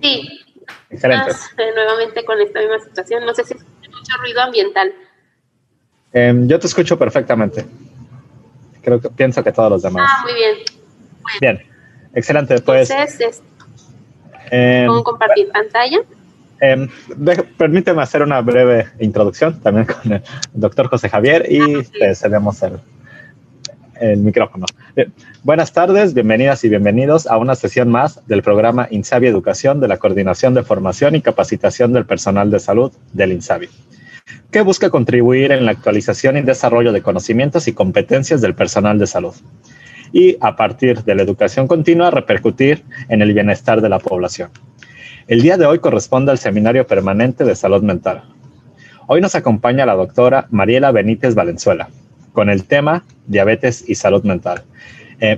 Sí, Excelente. Nuevamente con esta misma situación. No sé si hay mucho ruido ambiental. Yo te escucho perfectamente. Pienso que todos los demás. Muy bien. Bien, excelente. Pues, Entonces, ¿cómo compartir pantalla? Permíteme hacer una breve introducción también con el doctor José Javier y te cedemos el micrófono. Bien. Buenas tardes, bienvenidas y bienvenidos a una sesión más del programa INSABI Educación de la Coordinación de Formación y Capacitación del Personal de Salud del INSABI, que busca contribuir en la actualización y desarrollo de conocimientos y competencias del personal de salud y, a partir de la educación continua, repercutir en el bienestar de la población. El día de hoy corresponde al Seminario Permanente de Salud Mental. Hoy nos acompaña la doctora Mariela Benítez Valenzuela con el tema Diabetes y Salud Mental.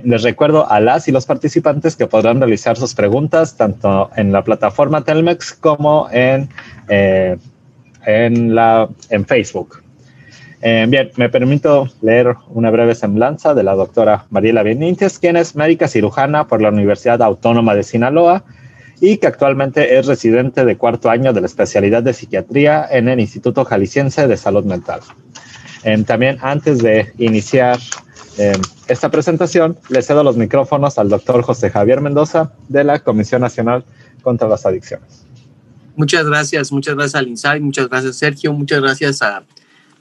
Les recuerdo a las y los participantes que podrán realizar sus preguntas tanto en la plataforma Telmex como en Facebook. Bien, me permito leer una breve semblanza de la doctora Mariela Benítez, quien es médica cirujana por la Universidad Autónoma de Sinaloa y que actualmente es residente de cuarto año de la especialidad de psiquiatría en el Instituto Jalisciense de Salud Mental. También, antes de iniciar esta presentación, le cedo los micrófonos al doctor José Javier Mendoza de la Comisión Nacional contra las Adicciones. Muchas gracias al INSABI, muchas gracias Sergio, muchas gracias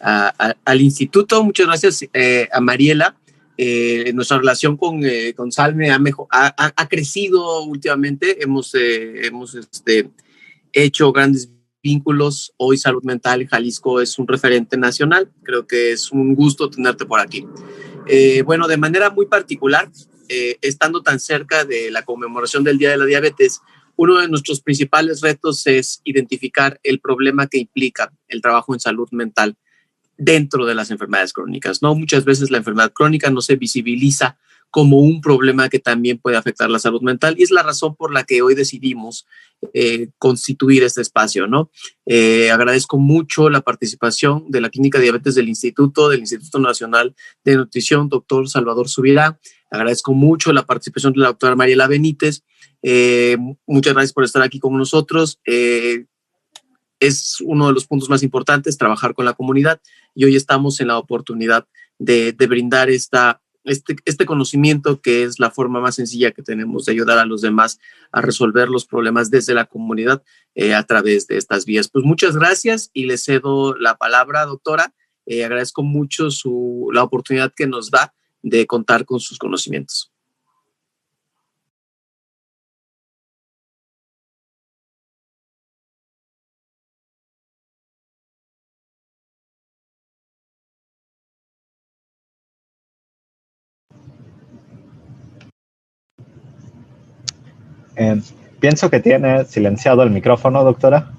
al instituto, muchas gracias a Mariela. Nuestra relación con Salme ha crecido últimamente, hemos hecho grandes vínculos. Hoy Salud Mental en Jalisco es un referente nacional. Creo que es un gusto tenerte por aquí. Bueno, de manera muy particular, estando tan cerca de la conmemoración del Día de la Diabetes, uno de nuestros principales retos es identificar el problema que implica el trabajo en salud mental dentro de las enfermedades crónicas, ¿no? Muchas veces la enfermedad crónica no se visibiliza como un problema que también puede afectar la salud mental y es la razón por la que hoy decidimos constituir este espacio, ¿no? Agradezco mucho la participación de la Clínica de Diabetes del Instituto Nacional de Nutrición, doctor Salvador Subirá. Agradezco mucho la participación de la doctora Mariela Benítez. Muchas gracias por estar aquí con nosotros. Es uno de los puntos más importantes, trabajar con la comunidad, y hoy estamos en la oportunidad de brindar este conocimiento, que es la forma más sencilla que tenemos de ayudar a los demás a resolver los problemas desde la comunidad a través de estas vías. Pues muchas gracias y le cedo la palabra, doctora. Agradezco mucho la oportunidad que nos da de contar con sus conocimientos. Pienso que tiene silenciado el micrófono, doctora.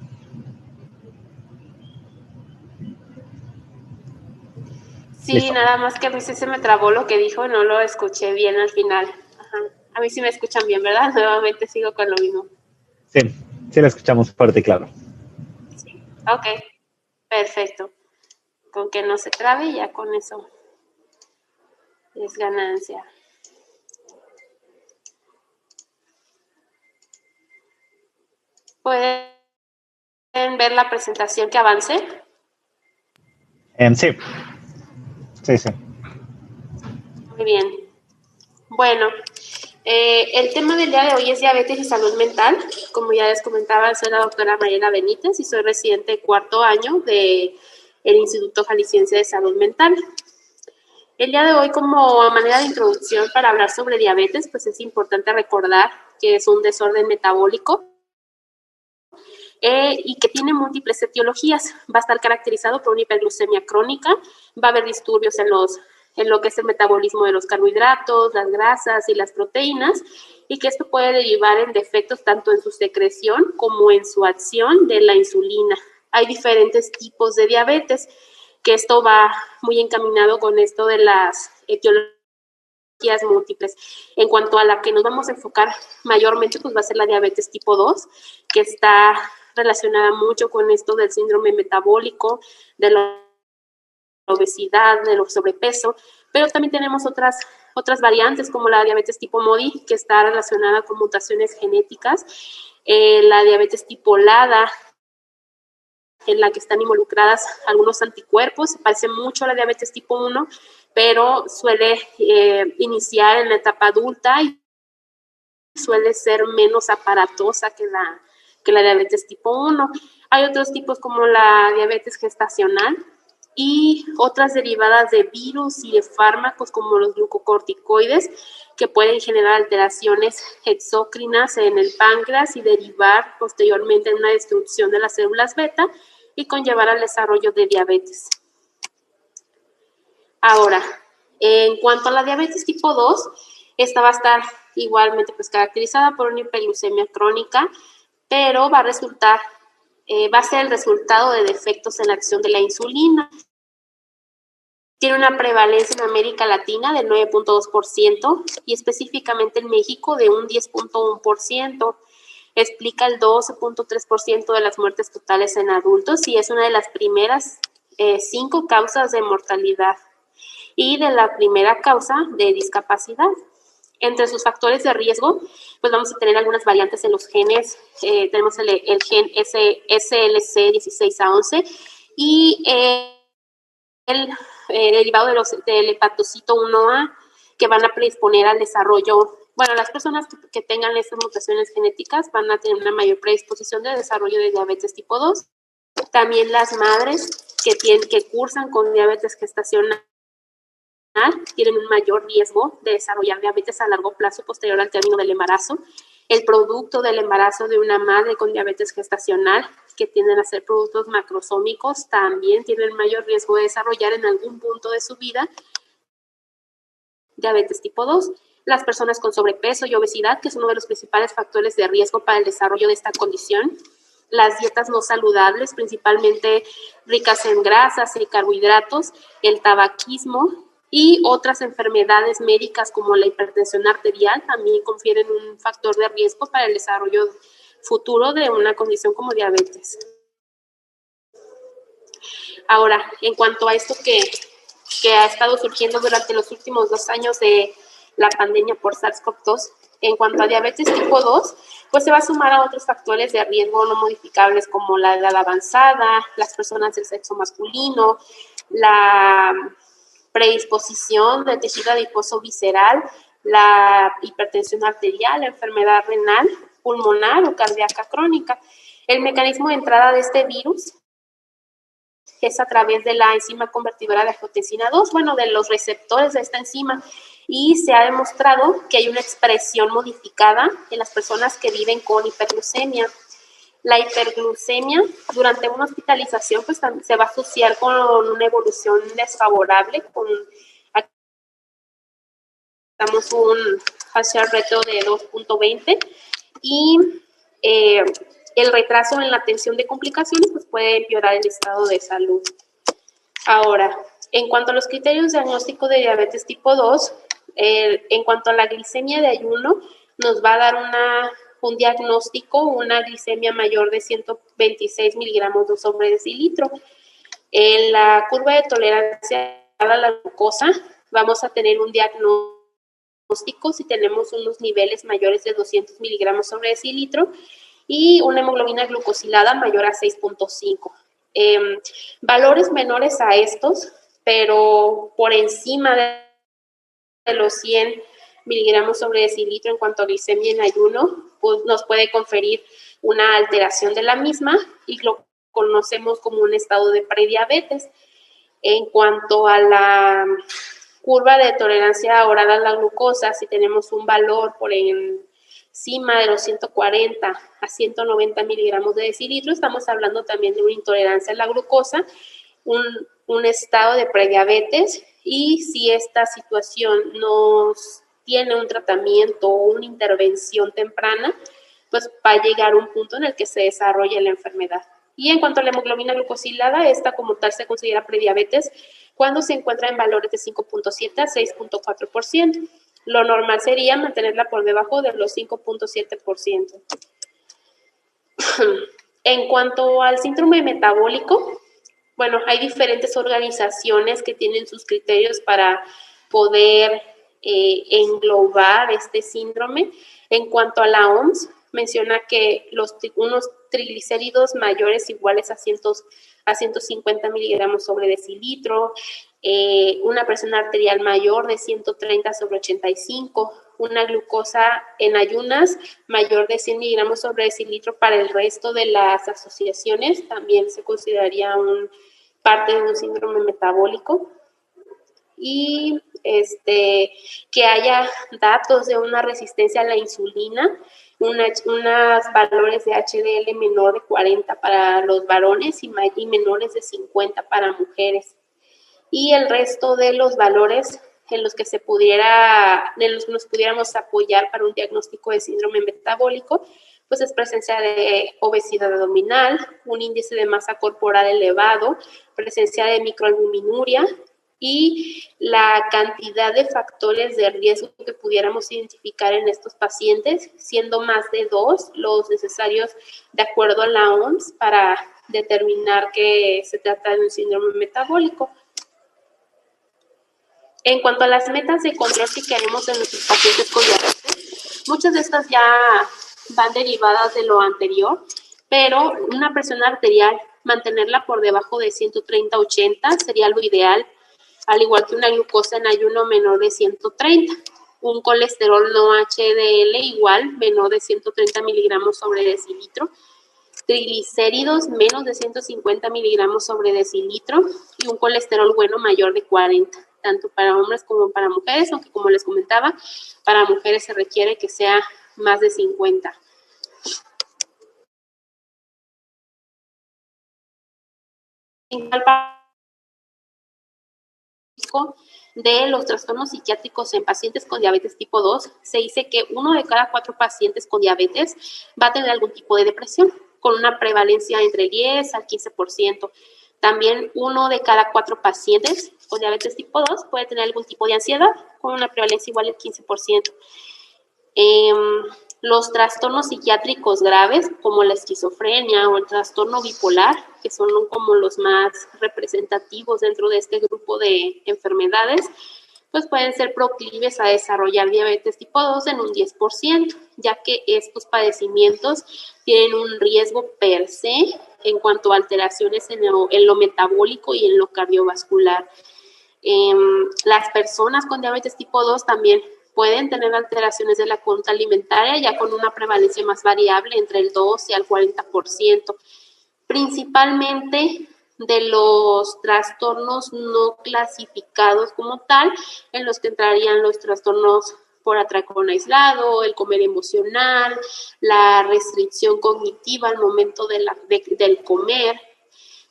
Sí, listo. Nada más que a mí sí se me trabó lo que dijo, no lo escuché bien al final. Ajá. A mí sí me escuchan bien, ¿verdad? Nuevamente sigo con lo mismo. Sí, sí la escuchamos fuerte y claro. Sí. Ok, perfecto. Con que no se trabe, ya con eso es ganancia. ¿Pueden ver la presentación que avance? Sí. Sí. Muy bien. Bueno, el tema del día de hoy es diabetes y salud mental. Como ya les comentaba, soy la doctora Mariela Benítez y soy residente de cuarto año del Instituto Jalisciense de Salud Mental. El día de hoy, como manera de introducción para hablar sobre diabetes, pues es importante recordar que es un desorden metabólico y que tiene múltiples etiologías. Va a estar caracterizado por una hiperglucemia crónica, va a haber disturbios en lo que es el metabolismo de los carbohidratos, las grasas y las proteínas, y que esto puede derivar en defectos tanto en su secreción como en su acción de la insulina. Hay diferentes tipos de diabetes, que esto va muy encaminado con esto de las etiologías múltiples. En cuanto a la que nos vamos a enfocar mayormente, pues va a ser la diabetes tipo 2, que está relacionada mucho con esto del síndrome metabólico, de la obesidad, del sobrepeso, pero también tenemos otras variantes como la diabetes tipo MODY, que está relacionada con mutaciones genéticas, la diabetes tipo LADA, en la que están involucradas algunos anticuerpos, se parece mucho a la diabetes tipo 1, pero suele iniciar en la etapa adulta y suele ser menos aparatosa que la diabetes tipo 1. Hay otros tipos como la diabetes gestacional y otras derivadas de virus y de fármacos como los glucocorticoides que pueden generar alteraciones exócrinas en el páncreas y derivar posteriormente en una destrucción de las células beta y conllevar al desarrollo de diabetes. Ahora, en cuanto a la diabetes tipo 2, esta va a estar igualmente pues caracterizada por una hiperglucemia crónica, pero va a ser el resultado de defectos en la acción de la insulina. Tiene una prevalencia en América Latina del 9.2% y específicamente en México de un 10.1%. Explica el 12.3% de las muertes totales en adultos y es una de las primeras 5 causas de mortalidad y de la primera causa de discapacidad. Entre sus factores de riesgo, pues vamos a tener algunas variantes en los genes. Tenemos el gen SLC16A11 y el derivado del hepatocito 1A, que van a predisponer al desarrollo. Bueno, las personas que tengan estas mutaciones genéticas van a tener una mayor predisposición de desarrollo de diabetes tipo 2. También las madres que cursan con diabetes gestacional tienen un mayor riesgo de desarrollar diabetes a largo plazo posterior al término del embarazo. El producto del embarazo de una madre con diabetes gestacional, que tienden a ser productos macrosómicos, también tienen mayor riesgo de desarrollar en algún punto de su vida diabetes tipo 2. Las personas con sobrepeso y obesidad, que es uno de los principales factores de riesgo para el desarrollo de esta condición. Las dietas no saludables, principalmente ricas en grasas y carbohidratos, el tabaquismo y otras enfermedades médicas como la hipertensión arterial también confieren un factor de riesgo para el desarrollo futuro de una condición como diabetes. Ahora, en cuanto a esto que ha estado surgiendo durante los últimos 2 años de la pandemia por SARS-CoV-2, en cuanto a diabetes tipo 2, pues se va a sumar a otros factores de riesgo no modificables como la edad avanzada, las personas del sexo masculino, la predisposición de tejido adiposo visceral, la hipertensión arterial, la enfermedad renal, pulmonar o cardíaca crónica. El mecanismo de entrada de este virus es a través de la enzima convertidora de angiotensina 2, de los receptores de esta enzima, y se ha demostrado que hay una expresión modificada en las personas que viven con hiperglucemia. La hiperglucemia durante una hospitalización pues se va a asociar con una evolución desfavorable, damos un Hazard ratio de 2.20 y el retraso en la atención de complicaciones pues puede empeorar el estado de salud. Ahora, en cuanto a los criterios de diagnóstico de diabetes tipo 2, en cuanto a la glicemia de ayuno, nos va a dar un diagnóstico, una glicemia mayor de 126 miligramos sobre decilitro. En la curva de tolerancia a la glucosa, vamos a tener un diagnóstico si tenemos unos niveles mayores de 200 miligramos sobre decilitro y una hemoglobina glucosilada mayor a 6.5. Valores menores a estos, pero por encima de los 100 miligramos sobre decilitro en cuanto a glicemia en ayuno, pues nos puede conferir una alteración de la misma y lo conocemos como un estado de prediabetes. En cuanto a la curva de tolerancia oral a la glucosa, si tenemos un valor por encima de los 140 a 190 miligramos de decilitro, estamos hablando también de una intolerancia a la glucosa, un estado de prediabetes, y si esta situación no tiene un tratamiento o una intervención temprana, pues va a llegar a un punto en el que se desarrolle la enfermedad. Y en cuanto a la hemoglobina glucosilada, esta como tal se considera prediabetes cuando se encuentra en valores de 5.7 a 6.4%. Lo normal sería mantenerla por debajo de los 5.7%. En cuanto al síndrome metabólico, hay diferentes organizaciones que tienen sus criterios para poder englobar este síndrome. En cuanto a la OMS, menciona que unos triglicéridos mayores iguales a 150 miligramos sobre decilitro, una presión arterial mayor de 130 sobre 85, una glucosa en ayunas mayor de 100 miligramos sobre decilitro. Para el resto de las asociaciones también se consideraría parte de un síndrome metabólico. Y que haya datos de una resistencia a la insulina, unos valores de HDL menor de 40 para los varones y menores de 50 para mujeres. Y el resto de los valores en los que nos pudiéramos apoyar para un diagnóstico de síndrome metabólico, pues es presencia de obesidad abdominal, un índice de masa corporal elevado, presencia de microalbuminuria y la cantidad de factores de riesgo que pudiéramos identificar en estos pacientes, siendo más de 2 los necesarios de acuerdo a la OMS para determinar que se trata de un síndrome metabólico. En cuanto a las metas de control que queremos en nuestros pacientes con diabetes, muchas de estas ya van derivadas de lo anterior, pero una presión arterial, mantenerla por debajo de 130/80 sería lo ideal, al igual que una glucosa en ayuno menor de 130, un colesterol no HDL igual, menor de 130 miligramos sobre decilitro, triglicéridos menos de 150 miligramos sobre decilitro y un colesterol bueno mayor de 40, tanto para hombres como para mujeres, aunque como les comentaba, para mujeres se requiere que sea más de 50. De los trastornos psiquiátricos en pacientes con diabetes tipo 2, se dice que 1 de cada 4 pacientes con diabetes va a tener algún tipo de depresión, con una prevalencia entre 10 al 15%. También 1 de cada 4 pacientes con diabetes tipo 2 puede tener algún tipo de ansiedad, con una prevalencia igual al 15%. Los trastornos psiquiátricos graves, como la esquizofrenia o el trastorno bipolar, que son como los más representativos dentro de este grupo de enfermedades, pues pueden ser proclives a desarrollar diabetes tipo 2 en un 10%, ya que estos padecimientos tienen un riesgo per se en cuanto a alteraciones en lo metabólico y en lo cardiovascular. Las personas con diabetes tipo 2 también pueden tener alteraciones de la conducta alimentaria, ya con una prevalencia más variable entre el 12 al 40%, principalmente de los trastornos no clasificados como tal, en los que entrarían los trastornos por atracón aislado, el comer emocional, la restricción cognitiva al momento del comer,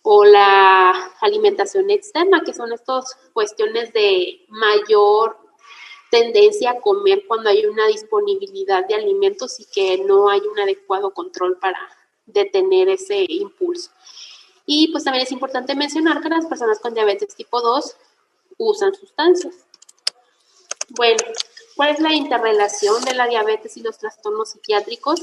o la alimentación externa, que son estas cuestiones de mayor tendencia a comer cuando hay una disponibilidad de alimentos y que no hay un adecuado control para detener ese impulso. Y pues también es importante mencionar que las personas con diabetes tipo 2 usan sustancias. Bueno, ¿cuál es la interrelación de la diabetes y los trastornos psiquiátricos?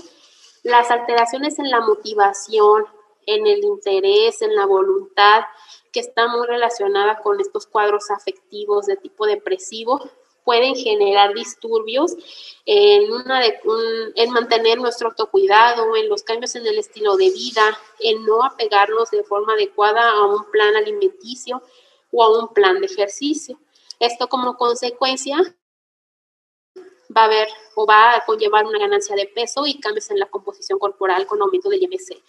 Las alteraciones en la motivación, en el interés, en la voluntad, que está muy relacionada con estos cuadros afectivos de tipo depresivo, pueden generar disturbios en mantener nuestro autocuidado, en los cambios en el estilo de vida, en no apegarnos de forma adecuada a un plan alimenticio o a un plan de ejercicio. Esto como consecuencia va a conllevar una ganancia de peso y cambios en la composición corporal con aumento del IMC.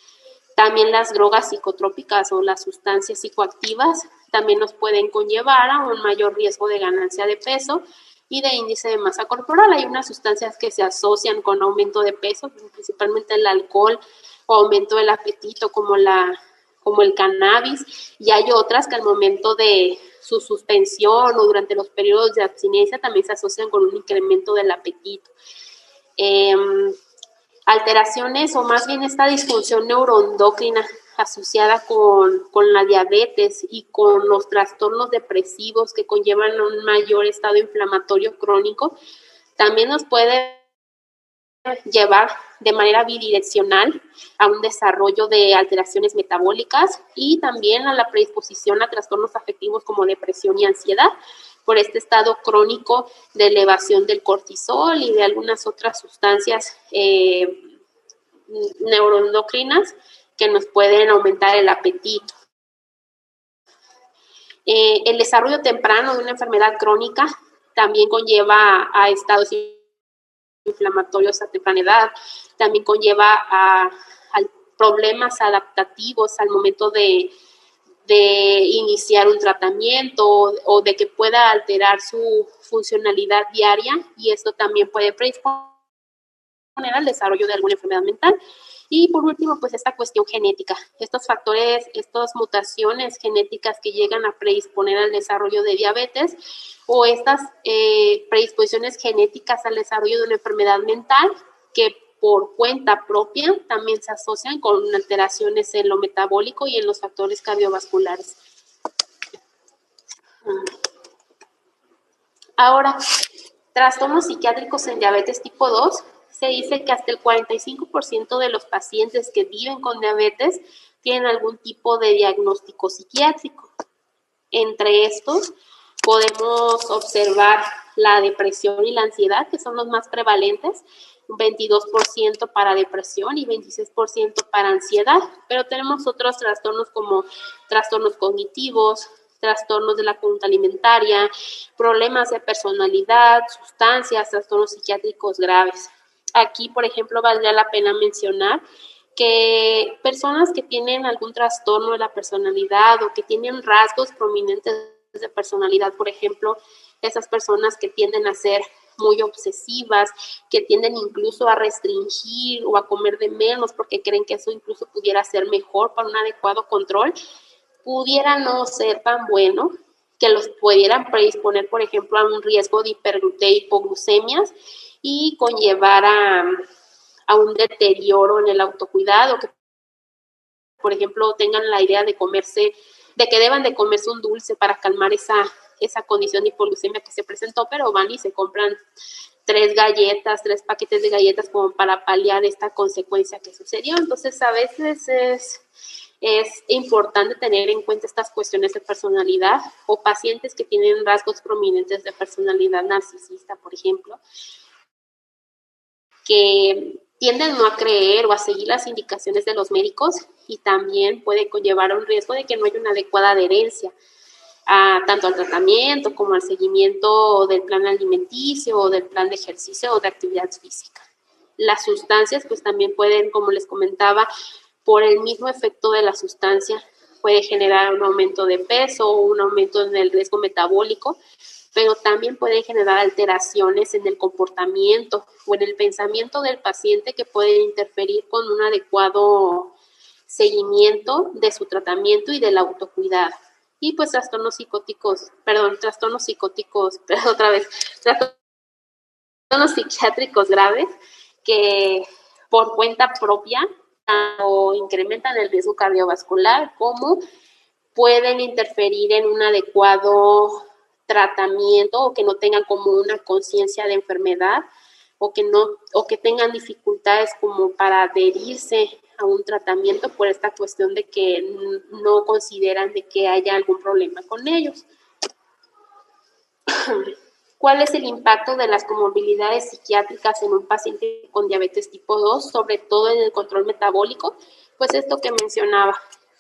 También las drogas psicotrópicas o las sustancias psicoactivas también nos pueden conllevar a un mayor riesgo de ganancia de peso y de índice de masa corporal. Hay unas sustancias que se asocian con aumento de peso, principalmente el alcohol o aumento del apetito, como el cannabis, y hay otras que al momento de su suspensión o durante los periodos de abstinencia también se asocian con un incremento del apetito. Alteraciones o más bien esta disfunción neuroendocrina asociada con la diabetes y con los trastornos depresivos que conllevan un mayor estado inflamatorio crónico, también nos puede llevar de manera bidireccional a un desarrollo de alteraciones metabólicas y también a la predisposición a trastornos afectivos como depresión y ansiedad, por este estado crónico de elevación del cortisol y de algunas otras sustancias neuroendocrinas que nos pueden aumentar el apetito. El desarrollo temprano de una enfermedad crónica también conlleva a estados inflamatorios a temprana edad, también conlleva a problemas adaptativos al momento de iniciar un tratamiento o de que pueda alterar su funcionalidad diaria, y esto también puede predisponer al desarrollo de alguna enfermedad mental. Y por último, pues esta cuestión genética, estos factores, estas mutaciones genéticas que llegan a predisponer al desarrollo de diabetes o estas predisposiciones genéticas al desarrollo de una enfermedad mental que por cuenta propia también se asocian con alteraciones en lo metabólico y en los factores cardiovasculares. Ahora, trastornos psiquiátricos en diabetes tipo 2. Se dice que hasta el 45% de los pacientes que viven con diabetes tienen algún tipo de diagnóstico psiquiátrico. Entre estos podemos observar la depresión y la ansiedad, que son los más prevalentes, un 22% para depresión y 26% para ansiedad, pero tenemos otros trastornos como trastornos cognitivos, trastornos de la conducta alimentaria, problemas de personalidad, sustancias, trastornos psiquiátricos graves. Aquí, por ejemplo, valdría la pena mencionar que personas que tienen algún trastorno de la personalidad o que tienen rasgos prominentes de personalidad, por ejemplo, esas personas que tienden a ser muy obsesivas, que tienden incluso a restringir o a comer de menos porque creen que eso incluso pudiera ser mejor para un adecuado control, pudiera no ser tan bueno, que los pudieran predisponer, por ejemplo, a un riesgo de hipoglucemias y conllevar a un deterioro en el autocuidado, que por ejemplo tengan la idea de que deban de comerse un dulce para calmar esa condición de hipoglucemia que se presentó, pero van y se compran 3 paquetes de galletas como para paliar esta consecuencia que sucedió. Entonces, a veces es importante tener en cuenta estas cuestiones de personalidad o pacientes que tienen rasgos prominentes de personalidad narcisista, por ejemplo, que tienden no a creer o a seguir las indicaciones de los médicos y también puede conllevar a un riesgo de que no haya una adecuada adherencia tanto al tratamiento como al seguimiento del plan alimenticio o del plan de ejercicio o de actividad física. Las sustancias pues también pueden, como les comentaba, por el mismo efecto de la sustancia puede generar un aumento de peso o un aumento en el riesgo metabólico, pero también pueden generar alteraciones en el comportamiento o en el pensamiento del paciente que pueden interferir con un adecuado seguimiento de su tratamiento y del autocuidado. Y pues trastornos psiquiátricos graves que por cuenta propia o incrementan el riesgo cardiovascular, como pueden interferir en un adecuado tratamiento o que no tengan como una conciencia de enfermedad o que tengan dificultades como para adherirse a un tratamiento por esta cuestión de que no consideran de que haya algún problema con ellos. ¿Cuál es el impacto de las comorbilidades psiquiátricas en un paciente con diabetes tipo 2, sobre todo en el control metabólico? Pues esto que mencionaba,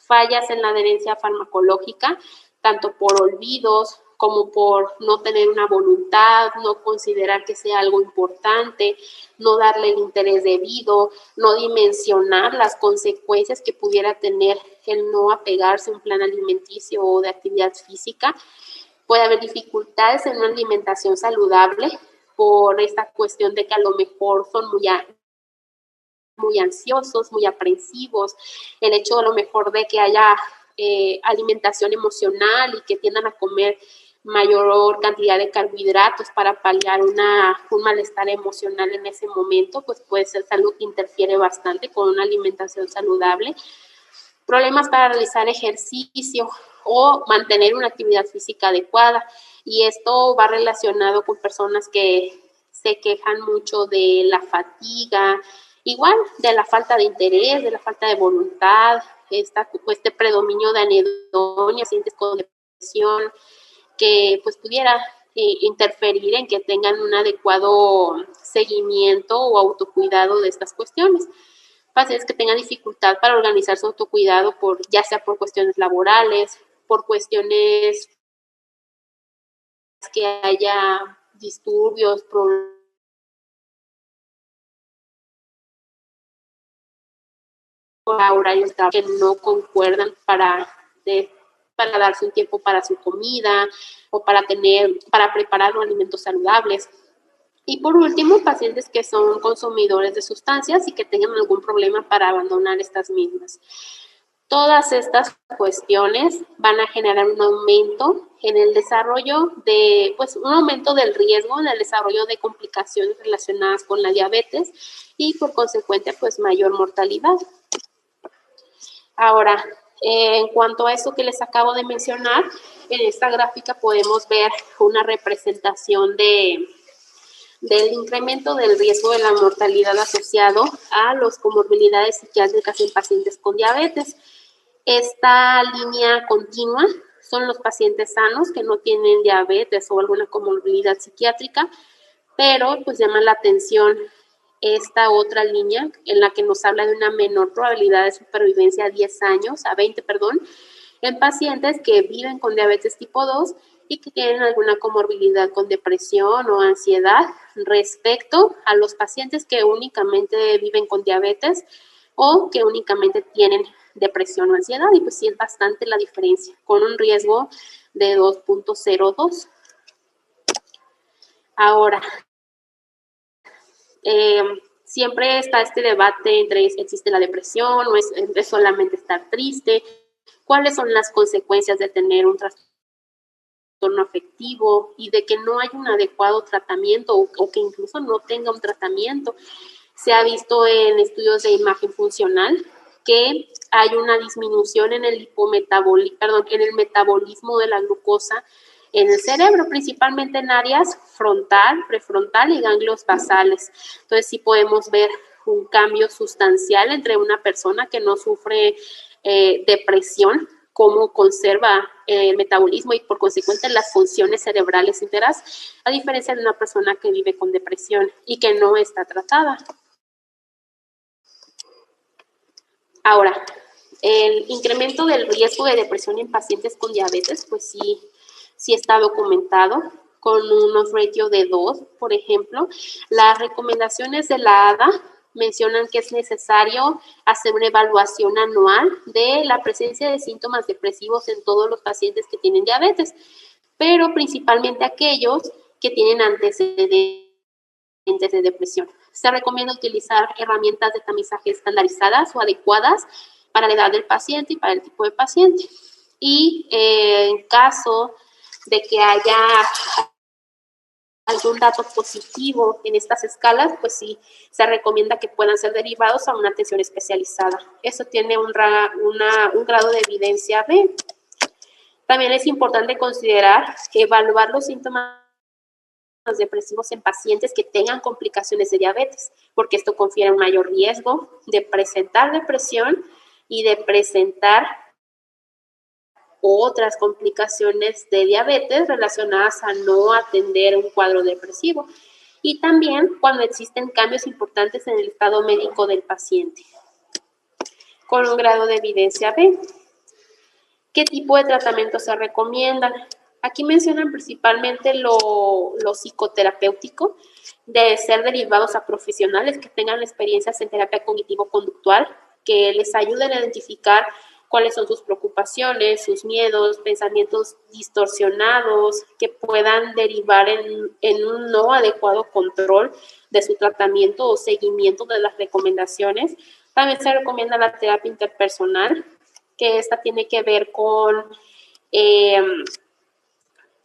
fallas en la adherencia farmacológica, tanto por olvidos como por no tener una voluntad, no considerar que sea algo importante, no darle el interés debido, no dimensionar las consecuencias que pudiera tener el no apegarse a un plan alimenticio o de actividad física. Puede haber dificultades en una alimentación saludable por esta cuestión de que a lo mejor son muy ansiosos, muy aprensivos, el hecho a lo mejor de que haya alimentación emocional y que tiendan a comer mayor cantidad de carbohidratos para paliar un malestar emocional en ese momento, pues puede ser algo que interfiere bastante con una alimentación saludable. Problemas para realizar ejercicio o mantener una actividad física adecuada, y esto va relacionado con personas que se quejan mucho de la fatiga, igual de la falta de interés, de la falta de voluntad, este predominio de anedonia, pacientes con depresión, que pues pudiera interferir en que tengan un adecuado seguimiento o autocuidado de estas cuestiones. Pacientes que tengan dificultad para organizar su autocuidado, ya sea por cuestiones laborales, por cuestiones que haya disturbios, problemas, horarios que no concuerdan para darse un tiempo para su comida o para preparar alimentos saludables. Y por último, pacientes que son consumidores de sustancias y que tengan algún problema para abandonar estas mismas. Todas estas cuestiones van a generar un aumento en el desarrollo un aumento del riesgo en el desarrollo de complicaciones relacionadas con la diabetes y por consecuente, pues mayor mortalidad. Ahora, en cuanto a eso que les acabo de mencionar, en esta gráfica podemos ver una representación del incremento del riesgo de la mortalidad asociado a las comorbilidades psiquiátricas en pacientes con diabetes. Esta línea continua son los pacientes sanos que no tienen diabetes o alguna comorbilidad psiquiátrica, pero pues llama la atención esta otra línea en la que nos habla de una menor probabilidad de supervivencia a 20, en pacientes que viven con diabetes tipo 2 y que tienen alguna comorbilidad con depresión o ansiedad respecto a los pacientes que únicamente viven con diabetes o que únicamente tienen depresión o ansiedad, y pues sí es bastante la diferencia, con un riesgo de 2.02. Ahora, siempre está este debate entre existe la depresión o es solamente estar triste, cuáles son las consecuencias de tener un trastorno afectivo y de que no hay un adecuado tratamiento o que incluso no tenga un tratamiento. Se ha visto en estudios de imagen funcional que hay una disminución en el metabolismo de la glucosa en el cerebro, principalmente en áreas frontal, prefrontal y ganglios basales. Entonces sí podemos ver un cambio sustancial entre una persona que no sufre depresión, cómo conserva el metabolismo y por consecuente las funciones cerebrales enteras, a diferencia de una persona que vive con depresión y que no está tratada. Ahora, el incremento del riesgo de depresión en pacientes con diabetes, pues sí está documentado con unos ratios de 2, por ejemplo. Las recomendaciones de la ADA mencionan que es necesario hacer una evaluación anual de la presencia de síntomas depresivos en todos los pacientes que tienen diabetes, pero principalmente aquellos que tienen antecedentes de depresión. Se recomienda utilizar herramientas de tamizaje estandarizadas o adecuadas para la edad del paciente y para el tipo de paciente. Y en caso de que haya algún dato positivo en estas escalas, pues sí, se recomienda que puedan ser derivados a una atención especializada. Eso tiene un grado de evidencia B. También es importante considerar evaluar los síntomas depresivos en pacientes que tengan complicaciones de diabetes, porque esto confiere un mayor riesgo de presentar depresión y de presentar otras complicaciones de diabetes relacionadas a no atender un cuadro depresivo. Y también cuando existen cambios importantes en el estado médico del paciente, con un grado de evidencia B. ¿Qué tipo de tratamiento se recomiendan? Aquí mencionan principalmente lo psicoterapéutico, de ser derivados a profesionales que tengan experiencias en terapia cognitivo-conductual, que les ayuden a identificar cuáles son sus preocupaciones, sus miedos, pensamientos distorsionados, que puedan derivar en un no adecuado control de su tratamiento o seguimiento de las recomendaciones. También se recomienda la terapia interpersonal, que esta tiene que ver con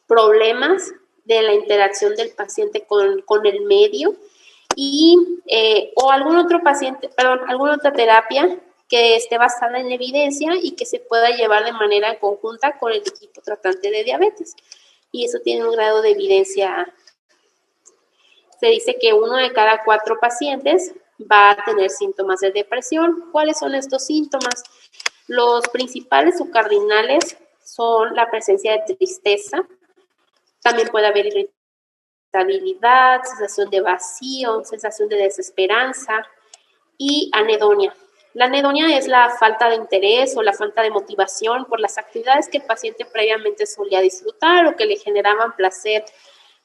problemas de la interacción del paciente con el medio o alguna otra terapia que esté basada en evidencia y que se pueda llevar de manera conjunta con el equipo tratante de diabetes. Y eso tiene un grado de evidencia. Se dice que 1 de cada 4 pacientes va a tener síntomas de depresión. ¿Cuáles son estos síntomas? Los principales o cardinales son la presencia de tristeza, También puede haber irritabilidad, sensación de vacío, sensación de desesperanza y anedonia. La anedonia es la falta de interés o la falta de motivación por las actividades que el paciente previamente solía disfrutar o que le generaban placer.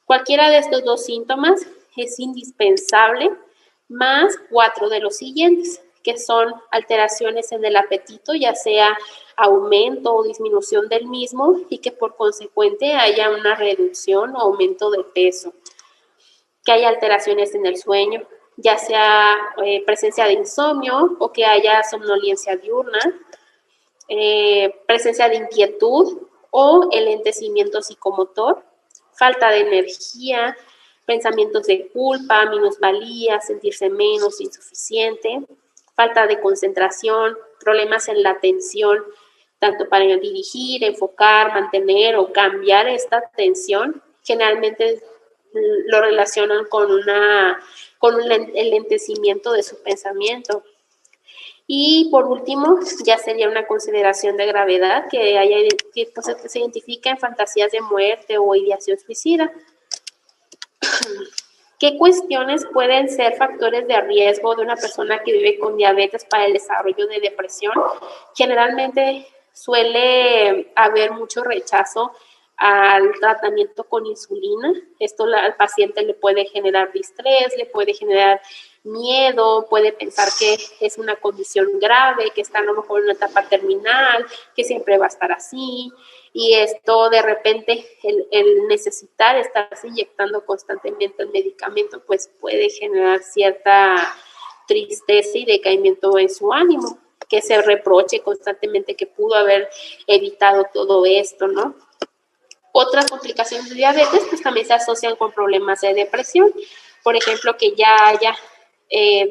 Cualquiera de estos dos síntomas es indispensable, más 4 de los siguientes, que son alteraciones en el apetito, ya sea aumento o disminución del mismo, y que por consecuente haya una reducción o aumento de peso. Que haya alteraciones en el sueño, ya sea presencia de insomnio o que haya somnolencia diurna, presencia de inquietud o enlentecimiento psicomotor, falta de energía, pensamientos de culpa, minusvalía, sentirse menos, insuficiente, falta de concentración, problemas en la atención, tanto para dirigir, enfocar, mantener o cambiar esta atención. Generalmente lo relacionan con un enlentecimiento de su pensamiento. Y por último, ya sería una consideración de gravedad que se identifica en fantasías de muerte o ideación suicida. ¿Qué cuestiones pueden ser factores de riesgo de una persona que vive con diabetes para el desarrollo de depresión? Generalmente suele haber mucho rechazo al tratamiento con insulina. Esto al paciente le puede generar distrés, le puede generar miedo, puede pensar que es una condición grave, que está a lo mejor en una etapa terminal, que siempre va a estar así. Y esto de repente, el necesitar estarse inyectando constantemente el medicamento, pues puede generar cierta tristeza y decaimiento en su ánimo, que se reproche constantemente que pudo haber evitado todo esto, ¿no? Otras complicaciones de diabetes pues también se asocian con problemas de depresión, por ejemplo, que ya haya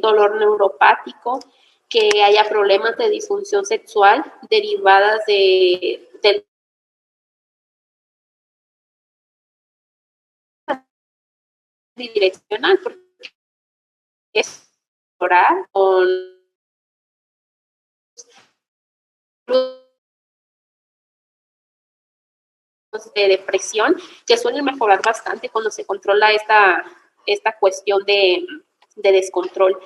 dolor neuropático, que haya problemas de disfunción sexual derivadas del bidireccional, porque es orar con de depresión que suelen mejorar bastante cuando se controla esta cuestión de descontrol.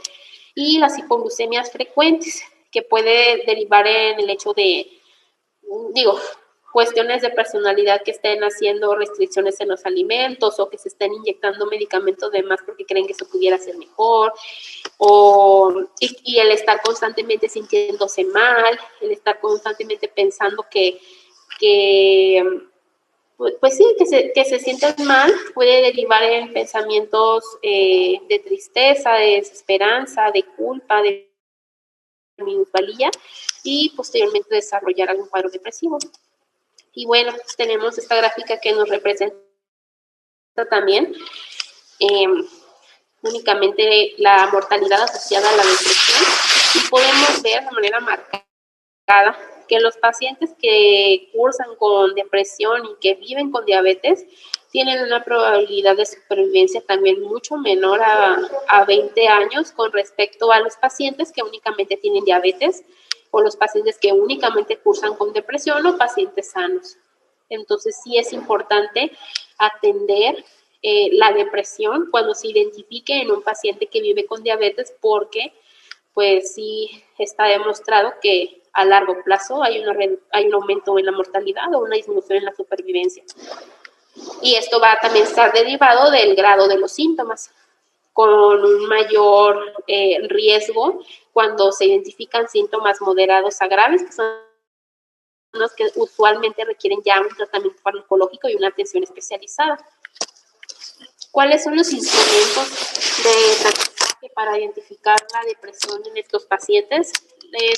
Y las hipoglucemias frecuentes, que puede derivar en el hecho de, cuestiones de personalidad que estén haciendo restricciones en los alimentos o que se estén inyectando medicamentos de más porque creen que eso pudiera ser mejor, y el estar constantemente sintiéndose mal, el estar constantemente pensando que pues sí, que se sientan mal puede derivar en pensamientos de tristeza, de desesperanza, de culpa, de minusvalía y posteriormente desarrollar algún cuadro depresivo. Y bueno, tenemos esta gráfica que nos representa también únicamente la mortalidad asociada a la depresión y podemos ver de manera marcada que los pacientes que cursan con depresión y que viven con diabetes tienen una probabilidad de supervivencia también mucho menor a 20 años con respecto a los pacientes que únicamente tienen diabetes o los pacientes que únicamente cursan con depresión o pacientes sanos. Entonces sí es importante atender la depresión cuando se identifique en un paciente que vive con diabetes porque pues sí está demostrado que a largo plazo hay un aumento en la mortalidad o una disminución en la supervivencia. Y esto va a también estar derivado del grado de los síntomas, con un mayor riesgo cuando se identifican síntomas moderados a graves, que son los que usualmente requieren ya un tratamiento farmacológico y una atención especializada. ¿Cuáles son los instrumentos de tratamiento para identificar la depresión en estos pacientes?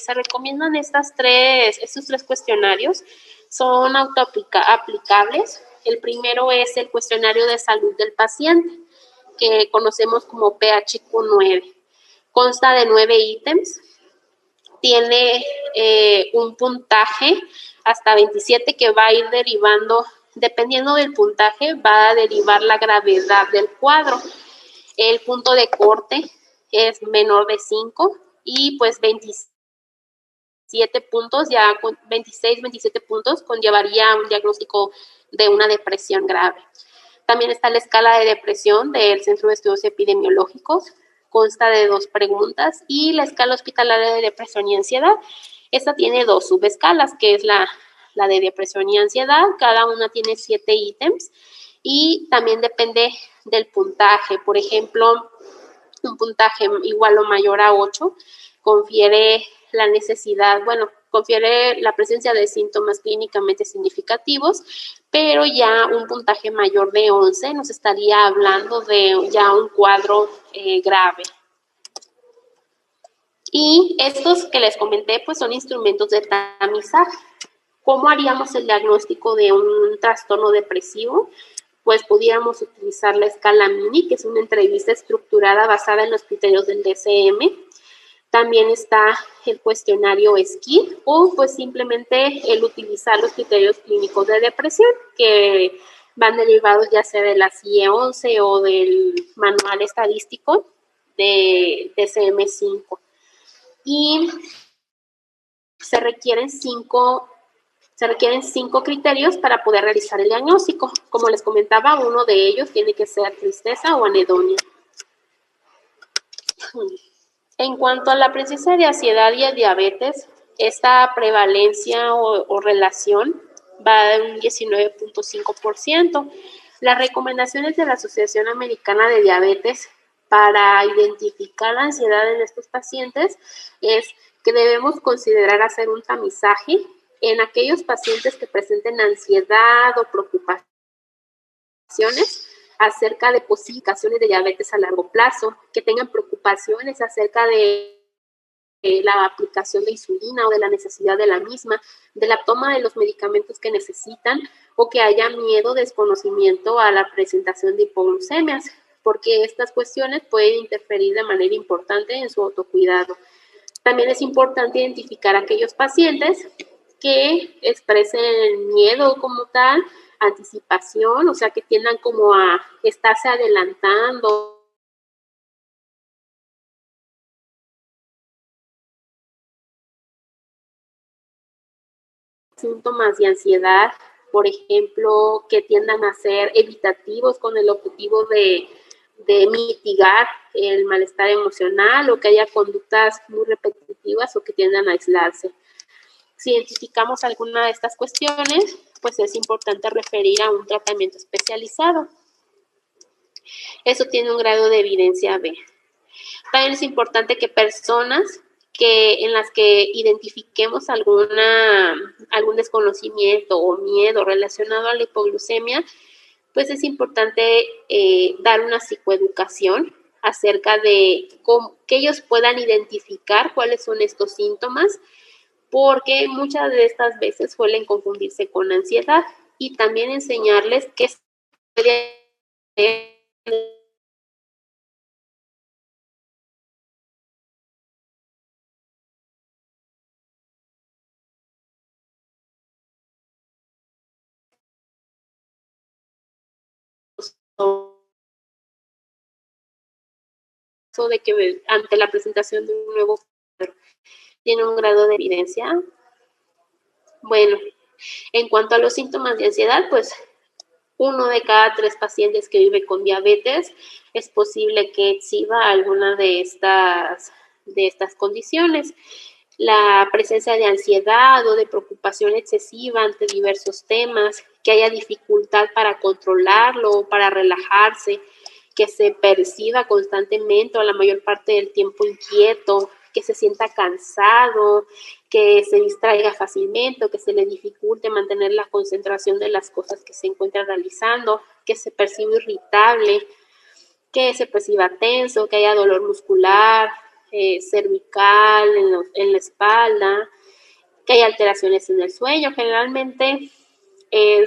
Se recomiendan estos tres cuestionarios, son autoaplicables. El primero es el cuestionario de salud del paciente, que conocemos como PHQ-9. Consta de 9 ítems, tiene un puntaje hasta 27 que va a ir derivando, dependiendo del puntaje, va a derivar la gravedad del cuadro. El punto de corte es menor de 5 y pues 27 puntos, ya con 26, 27 puntos conllevaría un diagnóstico de una depresión grave. También está la escala de depresión del Centro de Estudios Epidemiológicos, consta de 2 preguntas, y la escala hospitalaria de depresión y ansiedad. Esta tiene 2 subescalas, que es la de depresión y ansiedad. Cada una tiene 7 ítems y también depende del puntaje. Por ejemplo, un puntaje igual o mayor a 8 confiere la necesidad, confiere la presencia de síntomas clínicamente significativos, pero ya un puntaje mayor de 11 nos estaría hablando de ya un cuadro grave. Y estos que les comenté, pues son instrumentos de tamizaje. ¿Cómo haríamos el diagnóstico de un trastorno depresivo? Pues pudiéramos utilizar la escala Mini, que es una entrevista estructurada basada en los criterios del DSM. También está el cuestionario SKID, o pues simplemente el utilizar los criterios clínicos de depresión, que van derivados ya sea de la CIE-11 o del manual estadístico de DSM-5. Y se requieren 5 criterios para poder realizar el diagnóstico. Como les comentaba, uno de ellos tiene que ser tristeza o anedonia. En cuanto a la presencia de ansiedad y el diabetes, esta prevalencia o relación va de un 19.5%. Las recomendaciones de la Asociación Americana de Diabetes para identificar la ansiedad en estos pacientes es que debemos considerar hacer un tamizaje en aquellos pacientes que presenten ansiedad o preocupaciones acerca de posibles de diabetes a largo plazo, que tengan preocupaciones acerca de la aplicación de insulina o de la necesidad de la misma, de la toma de los medicamentos que necesitan, o que haya miedo, desconocimiento a la presentación de hipoglucemias, porque estas cuestiones pueden interferir de manera importante en su autocuidado. También es importante identificar a aquellos pacientes que expresen miedo como tal, anticipación, o sea, que tiendan como a estarse adelantando, síntomas de ansiedad, por ejemplo, que tiendan a ser evitativos con el objetivo de mitigar el malestar emocional, o que haya conductas muy repetitivas o que tiendan a aislarse. Si identificamos alguna de estas cuestiones, pues es importante referir a un tratamiento especializado. Eso tiene un grado de evidencia B. También es importante que personas en las que identifiquemos algún desconocimiento o miedo relacionado a la hipoglucemia, pues es importante dar una psicoeducación acerca de que ellos puedan identificar cuáles son estos síntomas, porque muchas de estas veces suelen confundirse con ansiedad, y también enseñarles qué puede de que ante la presentación de un nuevo tiene un grado de evidencia. Bueno, en cuanto a los síntomas de ansiedad, pues 1 de cada 3 pacientes que vive con diabetes es posible que exhiba alguna de estas condiciones. La presencia de ansiedad o de preocupación excesiva ante diversos temas, que haya dificultad para controlarlo o para relajarse, que se perciba constantemente o la mayor parte del tiempo inquieto, que se sienta cansado, que se distraiga fácilmente o que se le dificulte mantener la concentración de las cosas que se encuentra realizando, que se perciba irritable, que se perciba tenso, que haya dolor muscular, cervical, en la espalda, que haya alteraciones en el sueño. Generalmente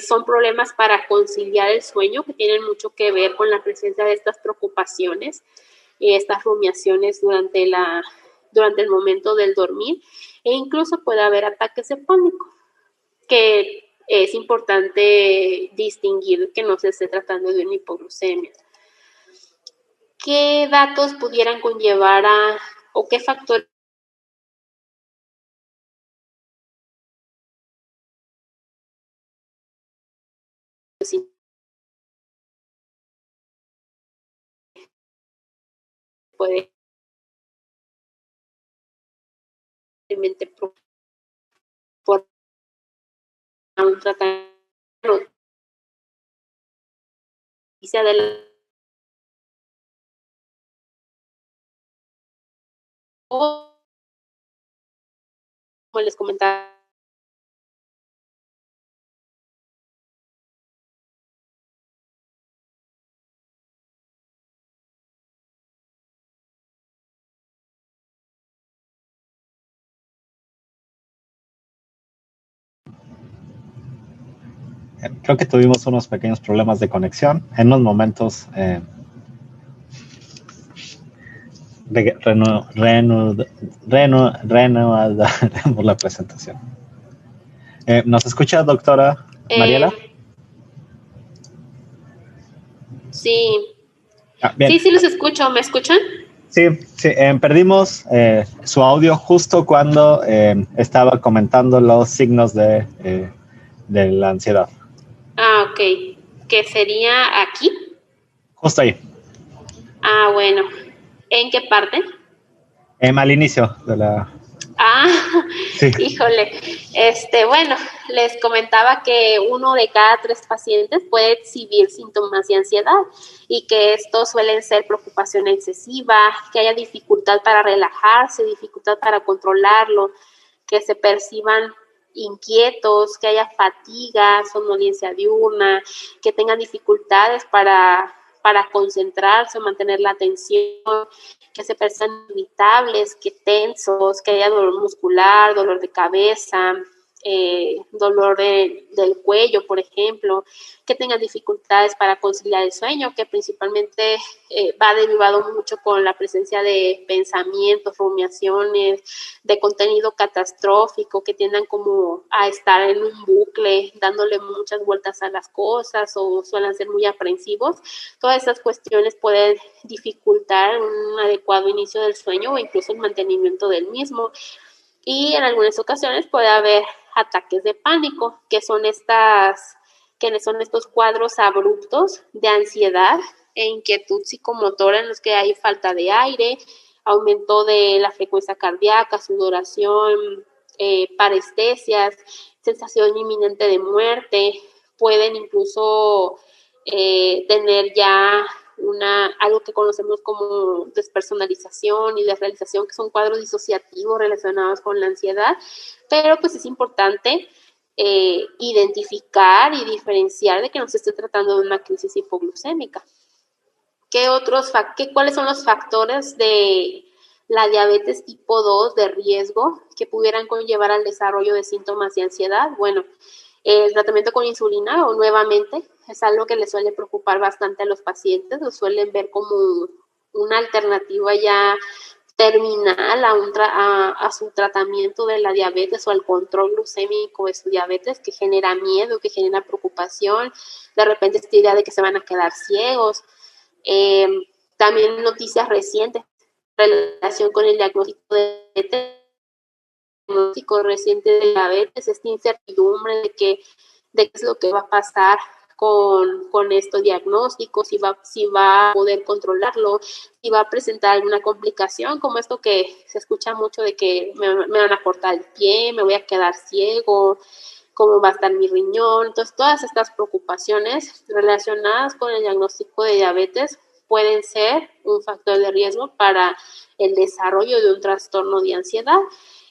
son problemas para conciliar el sueño, que tienen mucho que ver con la presencia de estas preocupaciones y estas rumiaciones durante el momento del dormir, e incluso puede haber ataques de pánico, que es importante distinguir que no se esté tratando de una hipoglucemia. ¿Qué datos pudieran conllevar o qué factores puede por un tratamiento de la, como les comentaba, Creo que tuvimos unos pequeños problemas de conexión. En unos momentos reanudaremos la presentación. ¿Nos escucha, doctora Mariela? Sí. Bien. Sí, los escucho. ¿Me escuchan? Sí, perdimos su audio justo cuando estaba comentando los signos de la ansiedad. Ah, ok. ¿Qué sería aquí? Justo ahí. Ah, bueno. ¿En qué parte? Al inicio de la... Ah, Sí. híjole. Bueno, les comentaba que 1 de cada 3 pacientes puede exhibir síntomas de ansiedad y que estos suelen ser preocupación excesiva, que haya dificultad para relajarse, dificultad para controlarlo, que se perciban inquietos, que haya fatiga, somnolencia diurna, que tengan dificultades para concentrarse, mantener la atención, que se perciban irritables, que tensos, que haya dolor muscular, dolor de cabeza, dolor del cuello, por ejemplo, que tengan dificultades para conciliar el sueño, que principalmente va derivado mucho con la presencia de pensamientos, rumiaciones, de contenido catastrófico, que tiendan como a estar en un bucle, dándole muchas vueltas a las cosas o suelen ser muy aprensivos. Todas estas cuestiones pueden dificultar un adecuado inicio del sueño o incluso el mantenimiento del mismo. Y en algunas ocasiones puede haber ataques de pánico, que son estos cuadros abruptos de ansiedad e inquietud psicomotora en los que hay falta de aire, aumento de la frecuencia cardíaca, sudoración, parestesias, sensación inminente de muerte, pueden incluso tener ya algo que conocemos como despersonalización y desrealización, que son cuadros disociativos relacionados con la ansiedad, pero pues es importante identificar y diferenciar de que no se esté tratando de una crisis hipoglucémica. ¿Cuáles son los factores de la diabetes tipo 2 de riesgo que pudieran conllevar al desarrollo de síntomas de ansiedad? Bueno, el tratamiento con insulina, o nuevamente, es algo que les suele preocupar bastante a los pacientes, lo suelen ver como una alternativa ya terminal a su tratamiento de la diabetes o al control glucémico de su diabetes, que genera miedo, que genera preocupación, de repente esta idea de que se van a quedar ciegos. También noticias recientes en relación con el diagnóstico de reciente de diabetes, esta incertidumbre de qué es lo que va a pasar con estos diagnósticos, si va a poder controlarlo, si va a presentar alguna complicación, como esto que se escucha mucho de que me van a cortar el pie, me voy a quedar ciego, cómo va a estar mi riñón. Entonces, todas estas preocupaciones relacionadas con el diagnóstico de diabetes pueden ser un factor de riesgo para el desarrollo de un trastorno de ansiedad.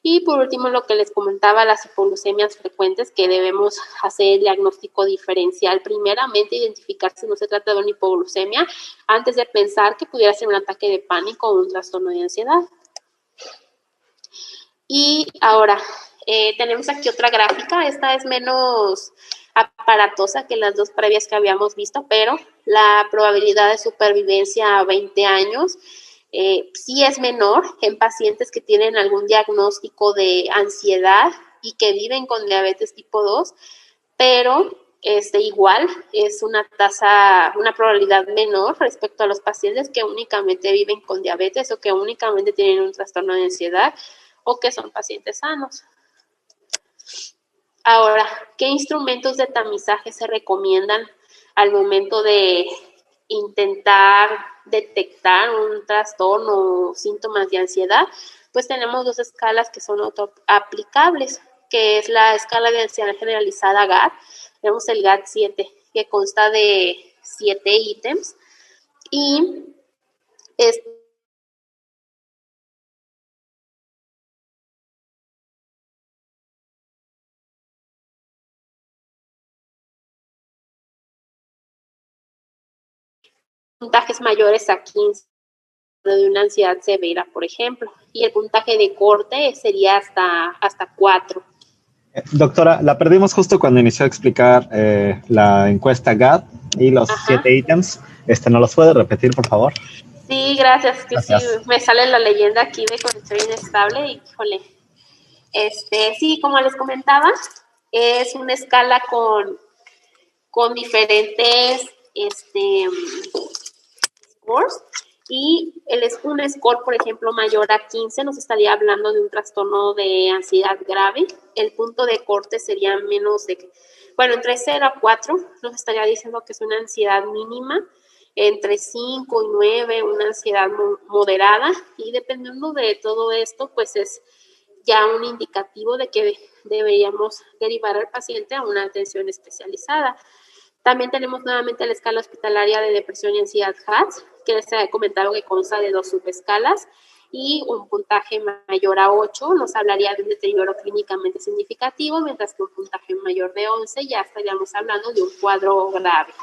Y por último, lo que les comentaba, las hipoglucemias frecuentes, que debemos hacer el diagnóstico diferencial. Primeramente, identificar si no se trata de una hipoglucemia antes de pensar que pudiera ser un ataque de pánico o un trastorno de ansiedad. Y ahora, tenemos aquí otra gráfica. Esta es menos aparatosa que las dos previas que habíamos visto, pero la probabilidad de supervivencia a 20 años sí es menor en pacientes que tienen algún diagnóstico de ansiedad y que viven con diabetes tipo 2, pero igual es una probabilidad menor respecto a los pacientes que únicamente viven con diabetes o que únicamente tienen un trastorno de ansiedad o que son pacientes sanos. Ahora, ¿qué instrumentos de tamizaje se recomiendan al momento de intentar detectar un trastorno o síntomas de ansiedad, pues tenemos dos escalas que son autoaplicables, que es la escala de ansiedad generalizada GAD. Tenemos el GAD-7, que consta de 7 ítems, y es puntajes mayores a 15 de una ansiedad severa, por ejemplo, y el puntaje de corte sería hasta 4. Doctora, la perdimos justo cuando inició a explicar la encuesta GAD y los 7 ítems. ¿No los puede repetir, por favor? Sí, gracias. Que gracias. Sí, me sale la leyenda aquí de conexión inestable y, híjole. Sí, como les comentaba, es una escala con diferentes scores, y un score, por ejemplo, mayor a 15 nos estaría hablando de un trastorno de ansiedad grave. El punto de corte sería entre 0 a 4 nos estaría diciendo que es una ansiedad mínima, entre 5 y 9 una ansiedad moderada, y dependiendo de todo esto, pues es ya un indicativo de que deberíamos derivar al paciente a una atención especializada. También tenemos nuevamente la escala hospitalaria de depresión y ansiedad HADS, que les he comentado que consta de 2 subescalas, y un puntaje mayor a 8 nos hablaría de un deterioro clínicamente significativo, mientras que un puntaje mayor de 11 ya estaríamos hablando de un cuadro grave.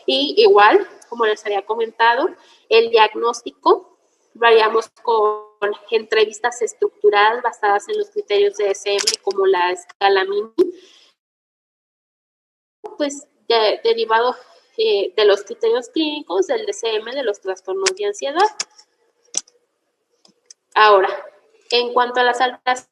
Y igual, como les había comentado, el diagnóstico variamos con entrevistas estructuradas basadas en los criterios de DSM, como la escala MINI, pues derivado de los criterios clínicos del DSM de los trastornos de ansiedad. Ahora, en cuanto a las altas,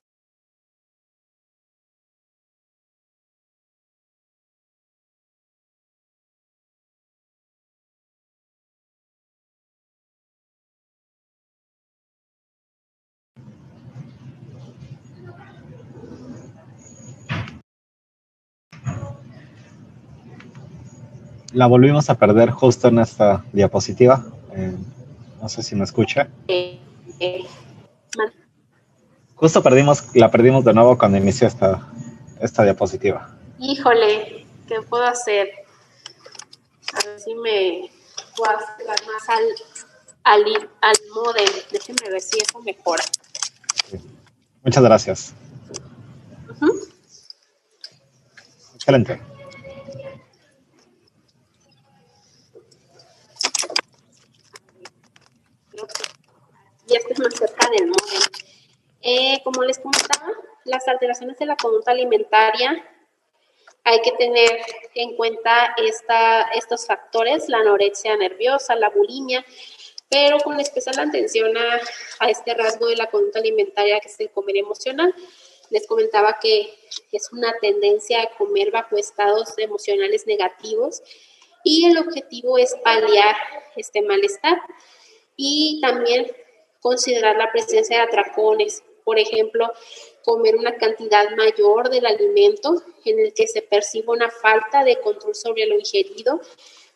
La volvimos a perder justo en esta diapositiva. No sé si me escucha. Justo la perdimos de nuevo cuando inició esta diapositiva. Híjole, ¿qué puedo hacer? A ver si me puedo acercar más al modem. Déjenme ver si eso mejora. Sí. Muchas gracias. Excelente. Ya estoy más cerca del modem. Como les comentaba, las alteraciones de la conducta alimentaria, hay que tener en cuenta estos factores, la anorexia nerviosa, la bulimia, pero con especial atención a este rasgo de la conducta alimentaria, que es el comer emocional. Les comentaba que es una tendencia a comer bajo estados emocionales negativos, y el objetivo es paliar este malestar y también considerar la presencia de atracones. Por ejemplo, comer una cantidad mayor del alimento en el que se perciba una falta de control sobre lo ingerido,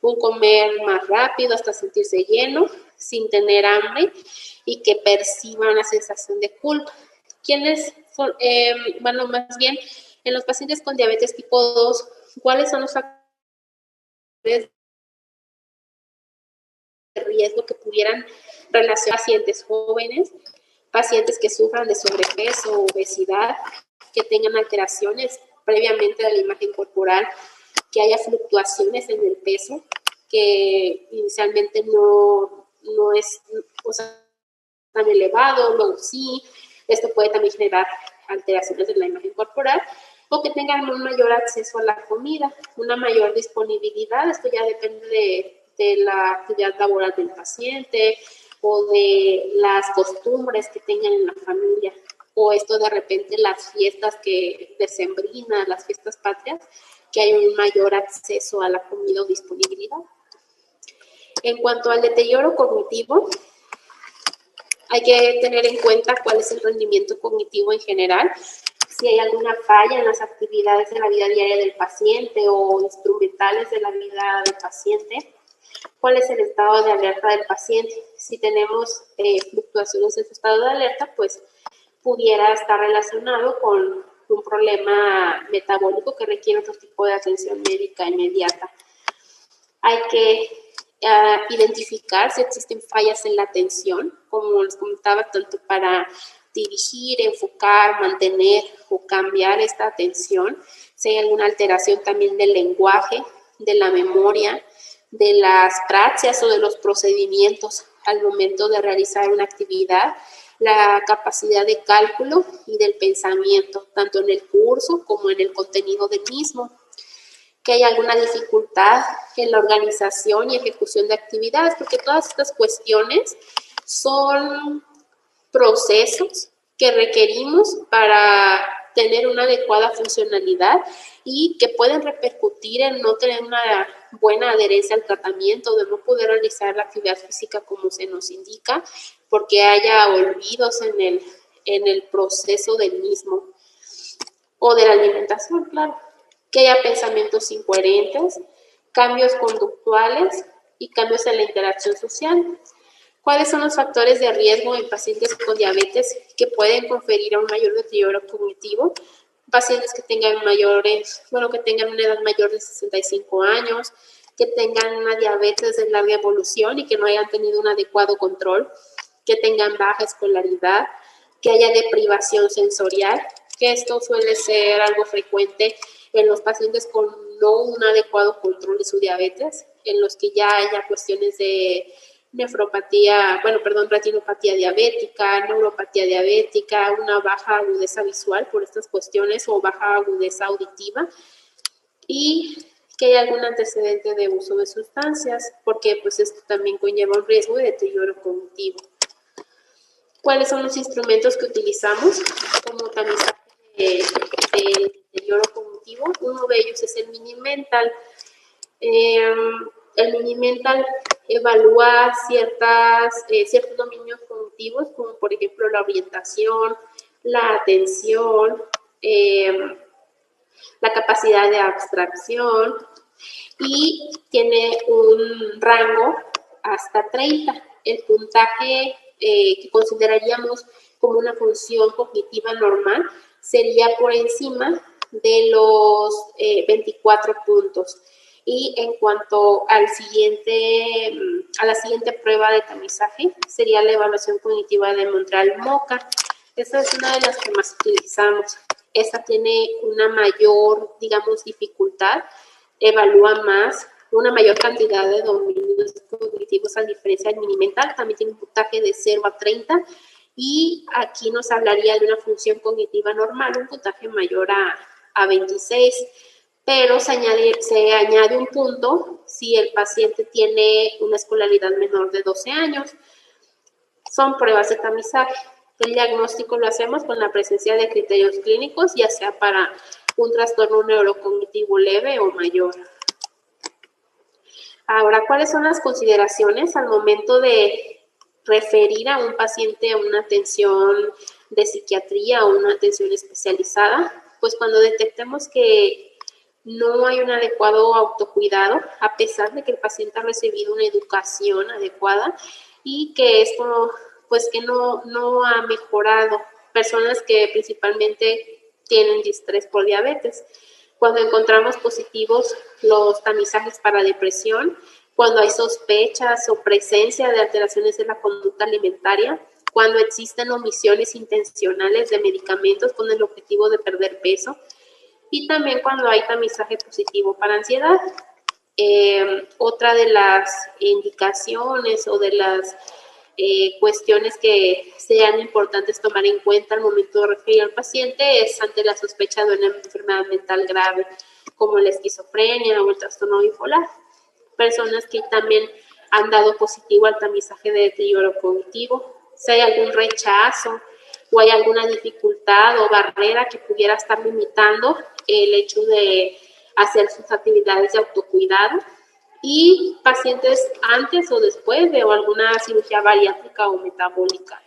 un comer más rápido hasta sentirse lleno, sin tener hambre, y que perciba una sensación de culpa. ¿Quiénes son? Bueno, más bien, en los pacientes con diabetes tipo 2, ¿cuáles son los factores de riesgo que pudieran relacionar pacientes jóvenes, pacientes que sufran de sobrepeso o obesidad, que tengan alteraciones previamente de la imagen corporal, que haya fluctuaciones en el peso, que inicialmente no es tan elevado, luego sí? Esto puede también generar alteraciones en la imagen corporal, o que tengan un mayor acceso a la comida, una mayor disponibilidad. Esto ya depende de la actividad laboral del paciente o de las costumbres que tengan en la familia, o esto de repente las fiestas decembrinas, las fiestas patrias, que hay un mayor acceso a la comida o disponibilidad. En cuanto al deterioro cognitivo, hay que tener en cuenta cuál es el rendimiento cognitivo en general, si hay alguna falla en las actividades de la vida diaria del paciente o instrumentales de la vida del paciente, ¿Cuál es el estado de alerta del paciente? Si tenemos fluctuaciones en su estado de alerta, pues pudiera estar relacionado con un problema metabólico que requiere otro tipo de atención médica inmediata. Hay que identificar si existen fallas en la atención, como les comentaba, tanto para dirigir, enfocar, mantener o cambiar esta atención. Si hay alguna alteración también del lenguaje, de la memoria, de las praxias o de los procedimientos al momento de realizar una actividad, la capacidad de cálculo y del pensamiento, tanto en el curso como en el contenido del mismo. Que hay alguna dificultad en la organización y ejecución de actividades, porque todas estas cuestiones son procesos que requerimos para tener una adecuada funcionalidad y que pueden repercutir en no tener una buena adherencia al tratamiento, de no poder realizar la actividad física como se nos indica, porque haya olvidos en el proceso del mismo o de la alimentación, claro. Que haya pensamientos incoherentes, cambios conductuales y cambios en la interacción social. ¿Cuáles son los factores de riesgo en pacientes con diabetes que pueden conferir a un mayor deterioro cognitivo? Pacientes que tengan que tengan una edad mayor de 65 años, que tengan una diabetes de larga evolución y que no hayan tenido un adecuado control, que tengan baja escolaridad, que haya deprivación sensorial, que esto suele ser algo frecuente en los pacientes con no un adecuado control de su diabetes, en los que ya haya cuestiones de retinopatía diabética, neuropatía diabética, una baja agudeza visual por estas cuestiones o baja agudeza auditiva, y que haya algún antecedente de uso de sustancias, porque pues esto también conlleva un riesgo de deterioro cognitivo. ¿Cuáles son los instrumentos que utilizamos como tamizaje del deterioro cognitivo? Uno de ellos es el Mini-Mental. El Mini-Mental evalúa ciertos dominios cognitivos, como por ejemplo la orientación, la atención, la capacidad de abstracción, y tiene un rango hasta 30. El puntaje que consideraríamos como una función cognitiva normal sería por encima de los 24 puntos. Y en cuanto a la siguiente prueba de tamizaje, sería la evaluación cognitiva de Montreal-MoCA. Esta es una de las que más utilizamos. Esta tiene una mayor, dificultad, evalúa más, una mayor cantidad de dominios cognitivos a diferencia del Mini-Mental. También tiene un puntaje de 0 a 30 y aquí nos hablaría de una función cognitiva normal, un puntaje mayor a 26. Pero se añade un punto si el paciente tiene una escolaridad menor de 12 años. Son pruebas de tamizaje. El diagnóstico lo hacemos con la presencia de criterios clínicos, ya sea para un trastorno neurocognitivo leve o mayor. Ahora, ¿cuáles son las consideraciones al momento de referir a un paciente a una atención de psiquiatría o una atención especializada? Pues cuando detectemos que no hay un adecuado autocuidado, a pesar de que el paciente ha recibido una educación adecuada y que esto, pues que no ha mejorado. Personas que principalmente tienen distrés por diabetes. Cuando encontramos positivos los tamizajes para depresión, cuando hay sospechas o presencia de alteraciones en la conducta alimentaria, cuando existen omisiones intencionales de medicamentos con el objetivo de perder peso, y también cuando hay tamizaje positivo para ansiedad. Otra de las indicaciones o de las cuestiones que sean importantes tomar en cuenta al momento de referir al paciente es ante la sospecha de una enfermedad mental grave, como la esquizofrenia o el trastorno bipolar. Personas que también han dado positivo al tamizaje de deterioro cognitivo. Si hay algún rechazo o hay alguna dificultad o barrera que pudiera estar limitando el hecho de hacer sus actividades de autocuidado, y pacientes antes o después de alguna cirugía bariátrica o metabólica.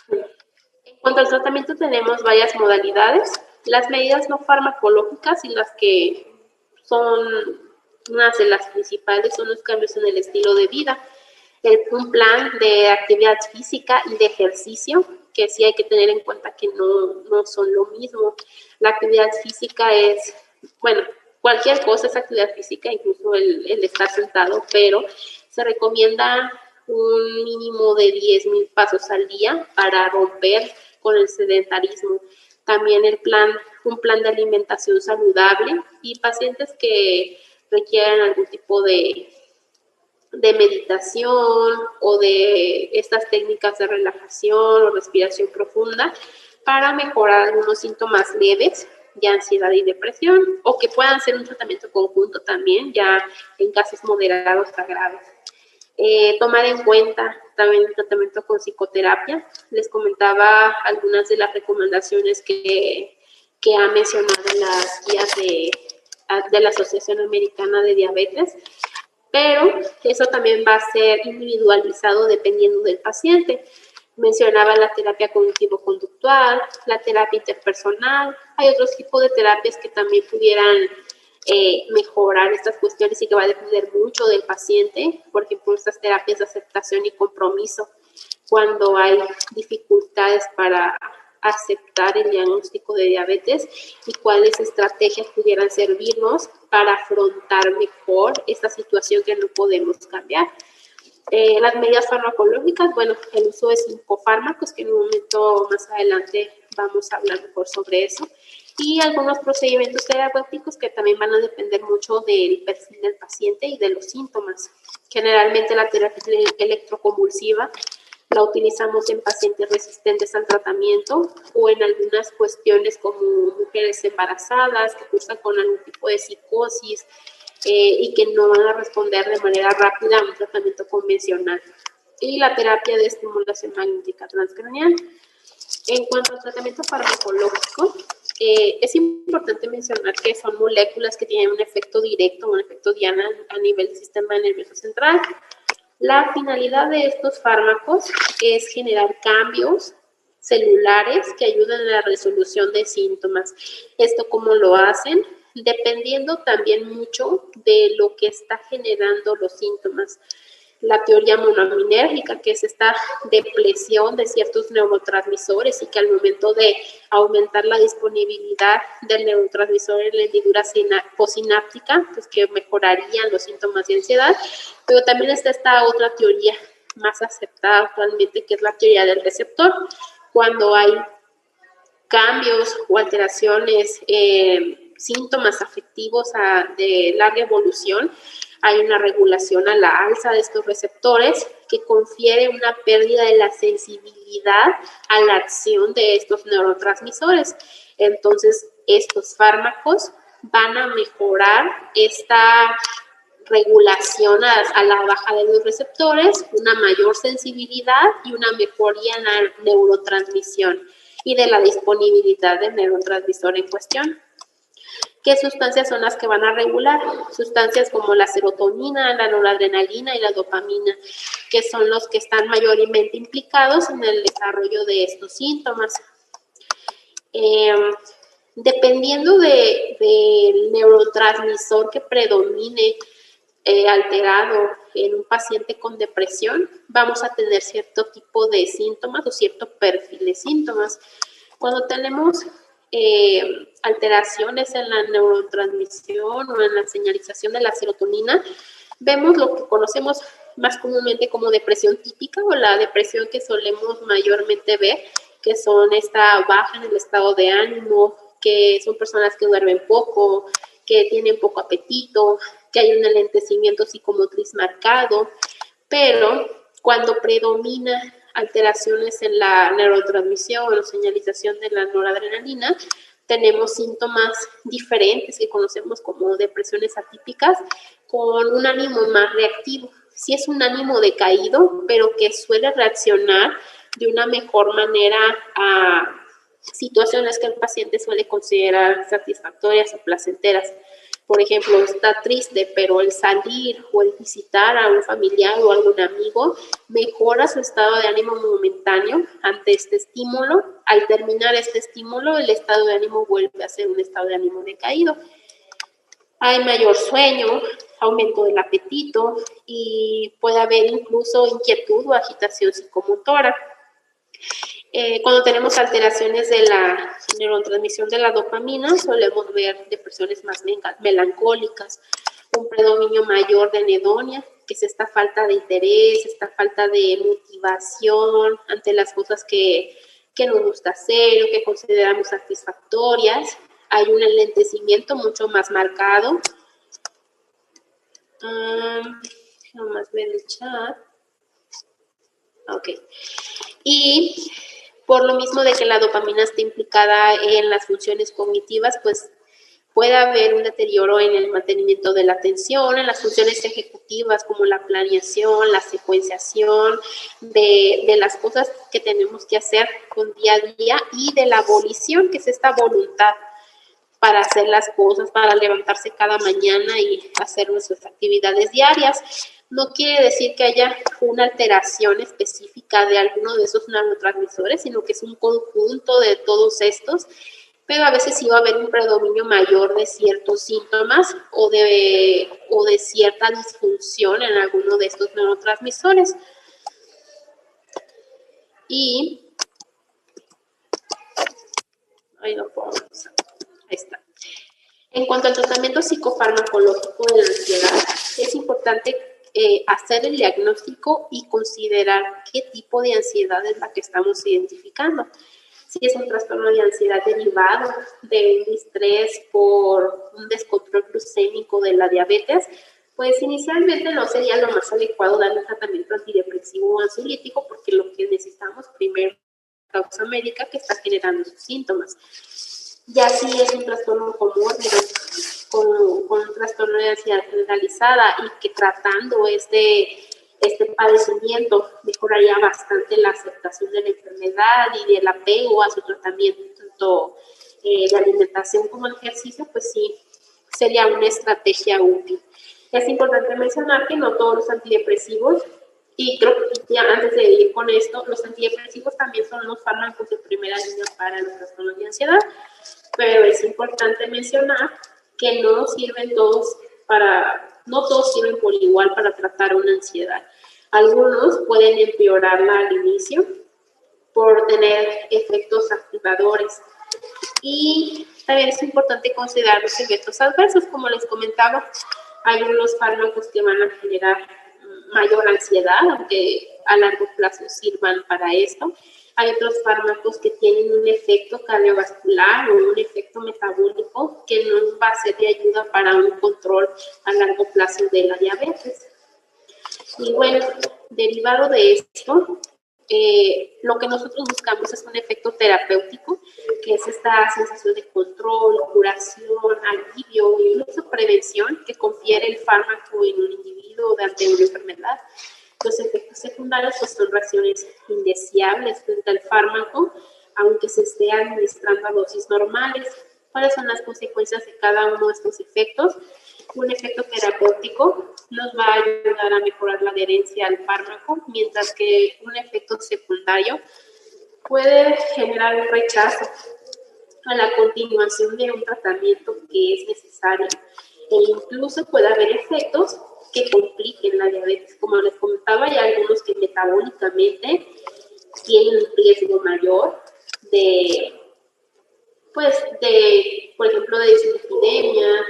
En cuanto al tratamiento, tenemos varias modalidades. Las medidas no farmacológicas y las que son Unas de las principales son los cambios en el estilo de vida, un plan de actividad física y de ejercicio, que sí hay que tener en cuenta que no son lo mismo. La actividad física es, bueno, cualquier cosa es actividad física, incluso el estar sentado, pero se recomienda un mínimo de 10,000 pasos al día para romper con el sedentarismo. También un plan de alimentación saludable y pacientes que requieren algún tipo de meditación o de estas técnicas de relajación o respiración profunda para mejorar algunos síntomas leves de ansiedad y depresión, o que puedan ser un tratamiento conjunto también, ya en casos moderados a graves. Tomar en cuenta también el tratamiento con psicoterapia. Les comentaba algunas de las recomendaciones que ha mencionado en las guías de la Asociación Americana de Diabetes, pero eso también va a ser individualizado dependiendo del paciente. Mencionaba la terapia cognitivo-conductual, la terapia interpersonal. Hay otros tipos de terapias que también pudieran mejorar estas cuestiones y que va a depender mucho del paciente. Por ejemplo, estas terapias de aceptación y compromiso, cuando hay dificultades para aceptar el diagnóstico de diabetes y cuáles estrategias pudieran servirnos para afrontar mejor esta situación que no podemos cambiar. Las medidas farmacológicas, bueno, el uso de psicofármacos, que en un momento más adelante vamos a hablar mejor sobre eso, y algunos procedimientos terapéuticos que también van a depender mucho del perfil del paciente y de los síntomas. Generalmente la terapia electroconvulsiva la utilizamos en pacientes resistentes al tratamiento o en algunas cuestiones como mujeres embarazadas que cursan con algún tipo de psicosis y que no van a responder de manera rápida a un tratamiento convencional. Y la terapia de estimulación magnética transcranial. En cuanto al tratamiento farmacológico, es importante mencionar que son moléculas que tienen un efecto directo, un efecto diana a nivel del sistema nervioso central. La finalidad de estos fármacos es generar cambios celulares que ayuden a la resolución de síntomas. ¿Esto cómo lo hacen? Dependiendo también mucho de lo que está generando los síntomas. La teoría monoaminérgica, que es esta depleción de ciertos neurotransmisores y que al momento de aumentar la disponibilidad del neurotransmisor en la hendidura postsináptica, pues que mejorarían los síntomas de ansiedad. Pero también está esta otra teoría más aceptada actualmente, que es la teoría del receptor. Cuando hay cambios o alteraciones, síntomas afectivos de larga evolución, hay una regulación a la alza de estos receptores que confiere una pérdida de la sensibilidad a la acción de estos neurotransmisores. Entonces, estos fármacos van a mejorar esta regulación a la baja de los receptores, una mayor sensibilidad y una mejoría en la neurotransmisión y de la disponibilidad del neurotransmisor en cuestión. ¿Qué sustancias son las que van a regular? Sustancias como la serotonina, la noradrenalina y la dopamina, que son los que están mayormente implicados en el desarrollo de estos síntomas. Dependiendo del neurotransmisor que predomine alterado en un paciente con depresión, vamos a tener cierto tipo de síntomas o cierto perfil de síntomas. Cuando tenemos alteraciones en la neurotransmisión o en la señalización de la serotonina, vemos lo que conocemos más comúnmente como depresión típica o la depresión que solemos mayormente ver, que son esta baja en el estado de ánimo, que son personas que duermen poco, que tienen poco apetito, que hay un enlentecimiento psicomotriz marcado, pero cuando predomina alteraciones en la neurotransmisión o señalización de la noradrenalina, tenemos síntomas diferentes que conocemos como depresiones atípicas con un ánimo más reactivo. Sí es un ánimo decaído, pero que suele reaccionar de una mejor manera a situaciones que el paciente suele considerar satisfactorias o placenteras. Por ejemplo, está triste, pero el salir o el visitar a un familiar o a algún amigo mejora su estado de ánimo momentáneo ante este estímulo. Al terminar este estímulo, el estado de ánimo vuelve a ser un estado de ánimo decaído. Hay mayor sueño, aumento del apetito y puede haber incluso inquietud o agitación psicomotora. Cuando tenemos alteraciones de la neurotransmisión de la dopamina, solemos ver depresiones más melancólicas, un predominio mayor de anedonia, que es esta falta de interés, esta falta de motivación ante las cosas que nos gusta hacer o que consideramos satisfactorias. Hay un enlentecimiento mucho más marcado. Vamos a ver el chat. Ok. Y por lo mismo de que la dopamina está implicada en las funciones cognitivas, pues puede haber un deterioro en el mantenimiento de la atención, en las funciones ejecutivas como la planeación, la secuenciación de las cosas que tenemos que hacer con día a día y de la volición, que es esta voluntad para hacer las cosas, para levantarse cada mañana y hacer nuestras actividades diarias. No quiere decir que haya una alteración específica de alguno de esos neurotransmisores, sino que es un conjunto de todos estos, pero a veces sí va a haber un predominio mayor de ciertos síntomas o de cierta disfunción en alguno de estos neurotransmisores. Y ahí lo puedo usar. Ahí está. En cuanto al tratamiento psicofarmacológico de la ansiedad, es importante hacer el diagnóstico y considerar qué tipo de ansiedad es la que estamos identificando. Si es un trastorno de ansiedad derivado de un estrés por un descontrol glucémico de la diabetes, pues inicialmente no sería lo más adecuado dar un tratamiento antidepresivo o ansiolítico, porque lo que necesitamos primero es la causa médica que está generando sus síntomas. Ya si es un trastorno comórbido con un trastorno de ansiedad generalizada y que tratando este padecimiento mejoraría bastante la aceptación de la enfermedad y del apego a su tratamiento, tanto de alimentación como el ejercicio, pues sí, sería una estrategia útil. Es importante mencionar que no todos los antidepresivos, y creo que ya antes de ir con esto, los antidepresivos también son los fármacos de primera línea para los trastornos de ansiedad, pero es importante mencionar que no todos sirven por igual para tratar una ansiedad. Algunos pueden empeorarla al inicio por tener efectos activadores. Y también es importante considerar los efectos adversos. Como les comentaba, hay unos fármacos que van a generar mayor ansiedad, aunque a largo plazo sirvan para esto. Hay otros fármacos que tienen un efecto cardiovascular o un efecto metabólico que nos va a ser de ayuda para un control a largo plazo de la diabetes. Y bueno, derivado de esto, lo que nosotros buscamos es un efecto terapéutico, que es esta sensación de control, curación, alivio, incluso prevención que confiere el fármaco en un individuo ante una enfermedad. Los efectos secundarios pues, son reacciones indeseables frente al fármaco, aunque se esté administrando a dosis normales. ¿Cuáles son las consecuencias de cada uno de estos efectos? Un efecto terapéutico nos va a ayudar a mejorar la adherencia al fármaco, mientras que un efecto secundario puede generar un rechazo a la continuación de un tratamiento que es necesario, e incluso puede haber efectos que compliquen la diabetes. Como les comentaba, hay algunos que metabólicamente tienen un riesgo mayor por ejemplo, de dislipidemia,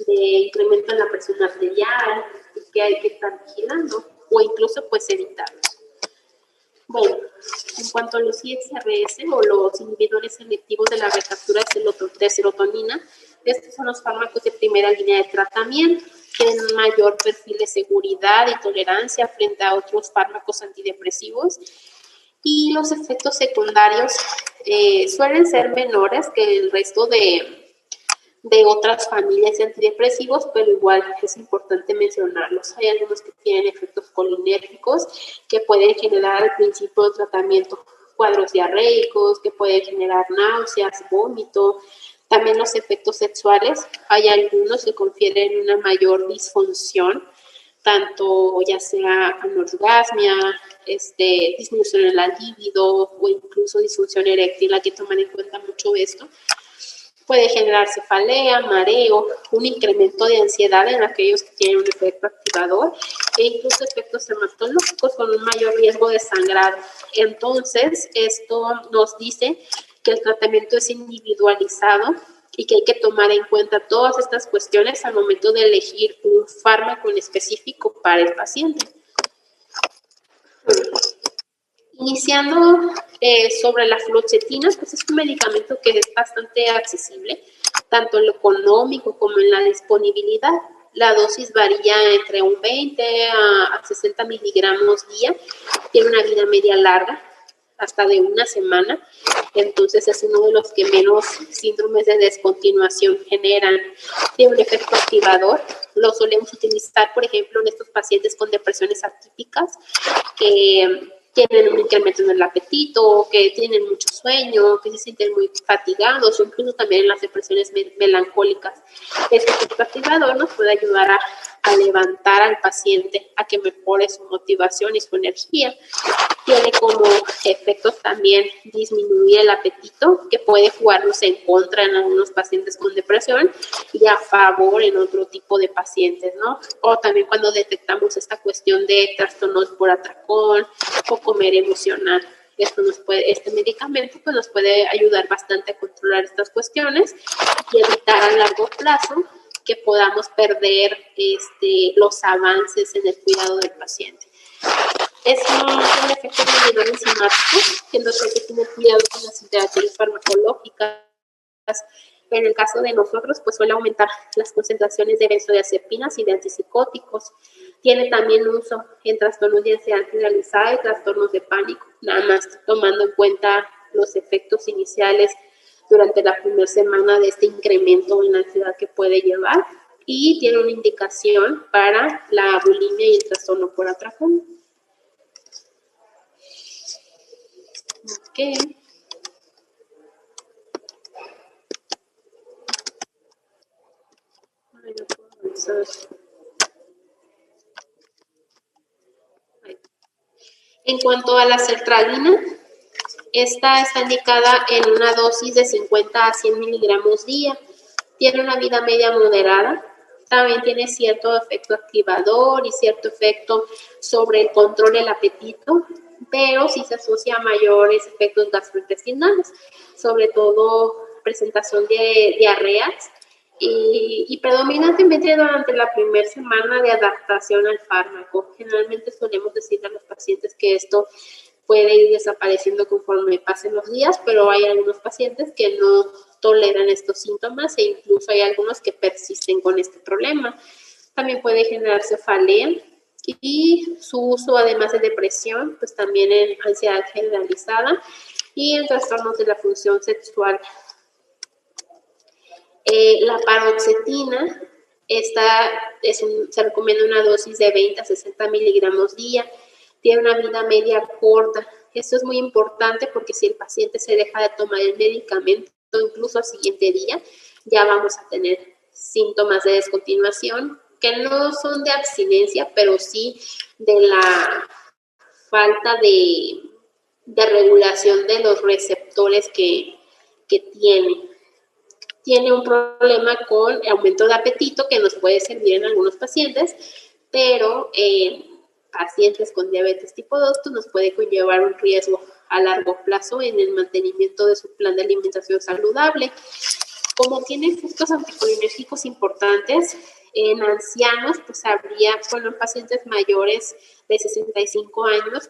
de incremento en la presión arterial, que hay que estar vigilando, o incluso pues evitarlos. Bueno, en cuanto a los ISRS o los inhibidores selectivos de la recaptura de serotonina, estos son los fármacos de primera línea de tratamiento, tienen un mayor perfil de seguridad y tolerancia frente a otros fármacos antidepresivos, y los efectos secundarios suelen ser menores que el resto de otras familias de antidepresivos, pero igual es importante mencionarlos. Hay algunos que tienen efectos colinérgicos que pueden generar al principio del tratamiento cuadros diarreicos, que pueden generar náuseas, vómito. También los efectos sexuales, hay algunos que confieren una mayor disfunción, tanto ya sea anorgasmia, disminución en la libido o incluso disfunción eréctil. Hay que tomar en cuenta mucho esto, Puede generar cefalea, mareo, un incremento de ansiedad en aquellos que tienen un efecto activador e incluso efectos hematológicos con un mayor riesgo de sangrado. Entonces, esto nos dice que el tratamiento es individualizado y que hay que tomar en cuenta todas estas cuestiones al momento de elegir un fármaco en específico para el paciente. Iniciando sobre la fluoxetina, pues es un medicamento que es bastante accesible, tanto en lo económico como en la disponibilidad. La dosis varía entre un 20 a 60 miligramos día, tiene una vida media larga, hasta de una semana, entonces es uno de los que menos síndromes de descontinuación generan. Tiene un efecto activador, lo solemos utilizar, por ejemplo, en estos pacientes con depresiones atípicas que tienen un incremento en el apetito, que tienen mucho sueño, que se sienten muy fatigados, o incluso también en las depresiones melancólicas. Este efecto activador nos puede ayudar a levantar al paciente, a que mejore su motivación y su energía. Tiene como efectos también disminuir el apetito, que puede jugarnos en contra en algunos pacientes con depresión y a favor en otro tipo de pacientes, ¿no? O también cuando detectamos esta cuestión de trastornos por atracón o comer emocional. Este medicamento pues, nos puede ayudar bastante a controlar estas cuestiones y evitar a largo plazo que podamos perder los avances en el cuidado del paciente. Es un efecto inhibidor enzimático, que nos hay que tener cuidado con las interacciones farmacológicas. En el caso de nosotros, pues suele aumentar las concentraciones de benzodiazepinas y de antipsicóticos. Tiene también uso en trastornos de ansiedad generalizada y trastornos de pánico, nada más tomando en cuenta los efectos iniciales durante la primera semana de este incremento en la ansiedad que puede llevar, y tiene una indicación para la bulimia y el trastorno por atracón. Okay. En cuanto a la sertralina, esta está indicada en una dosis de 50 a 100 miligramos día. Tiene una vida media moderada. También tiene cierto efecto activador y cierto efecto sobre el control del apetito, pero sí se asocia a mayores efectos gastrointestinales, sobre todo presentación de diarreas y predominantemente durante la primera semana de adaptación al fármaco. Generalmente solemos decirle a los pacientes que esto puede ir desapareciendo conforme pasen los días, pero hay algunos pacientes que no toleran estos síntomas e incluso hay algunos que persisten con este problema. También puede generar cefalea y su uso, además de depresión, pues también en ansiedad generalizada y en trastornos de la función sexual. La paroxetina, se recomienda una dosis de 20 a 60 miligramos día. Tiene una vida media corta. Esto es muy importante porque si el paciente se deja de tomar el medicamento, incluso al siguiente día, ya vamos a tener síntomas de descontinuación que no son de abstinencia, pero sí de la falta de regulación de los receptores que tiene. Tiene un problema con aumento de apetito que nos puede servir en algunos pacientes, pero pacientes con diabetes tipo 2 pues nos puede conllevar un riesgo a largo plazo en el mantenimiento de su plan de alimentación saludable. Como tiene efectos anticolinérgicos importantes, en ancianos, pues en pacientes mayores de 65 años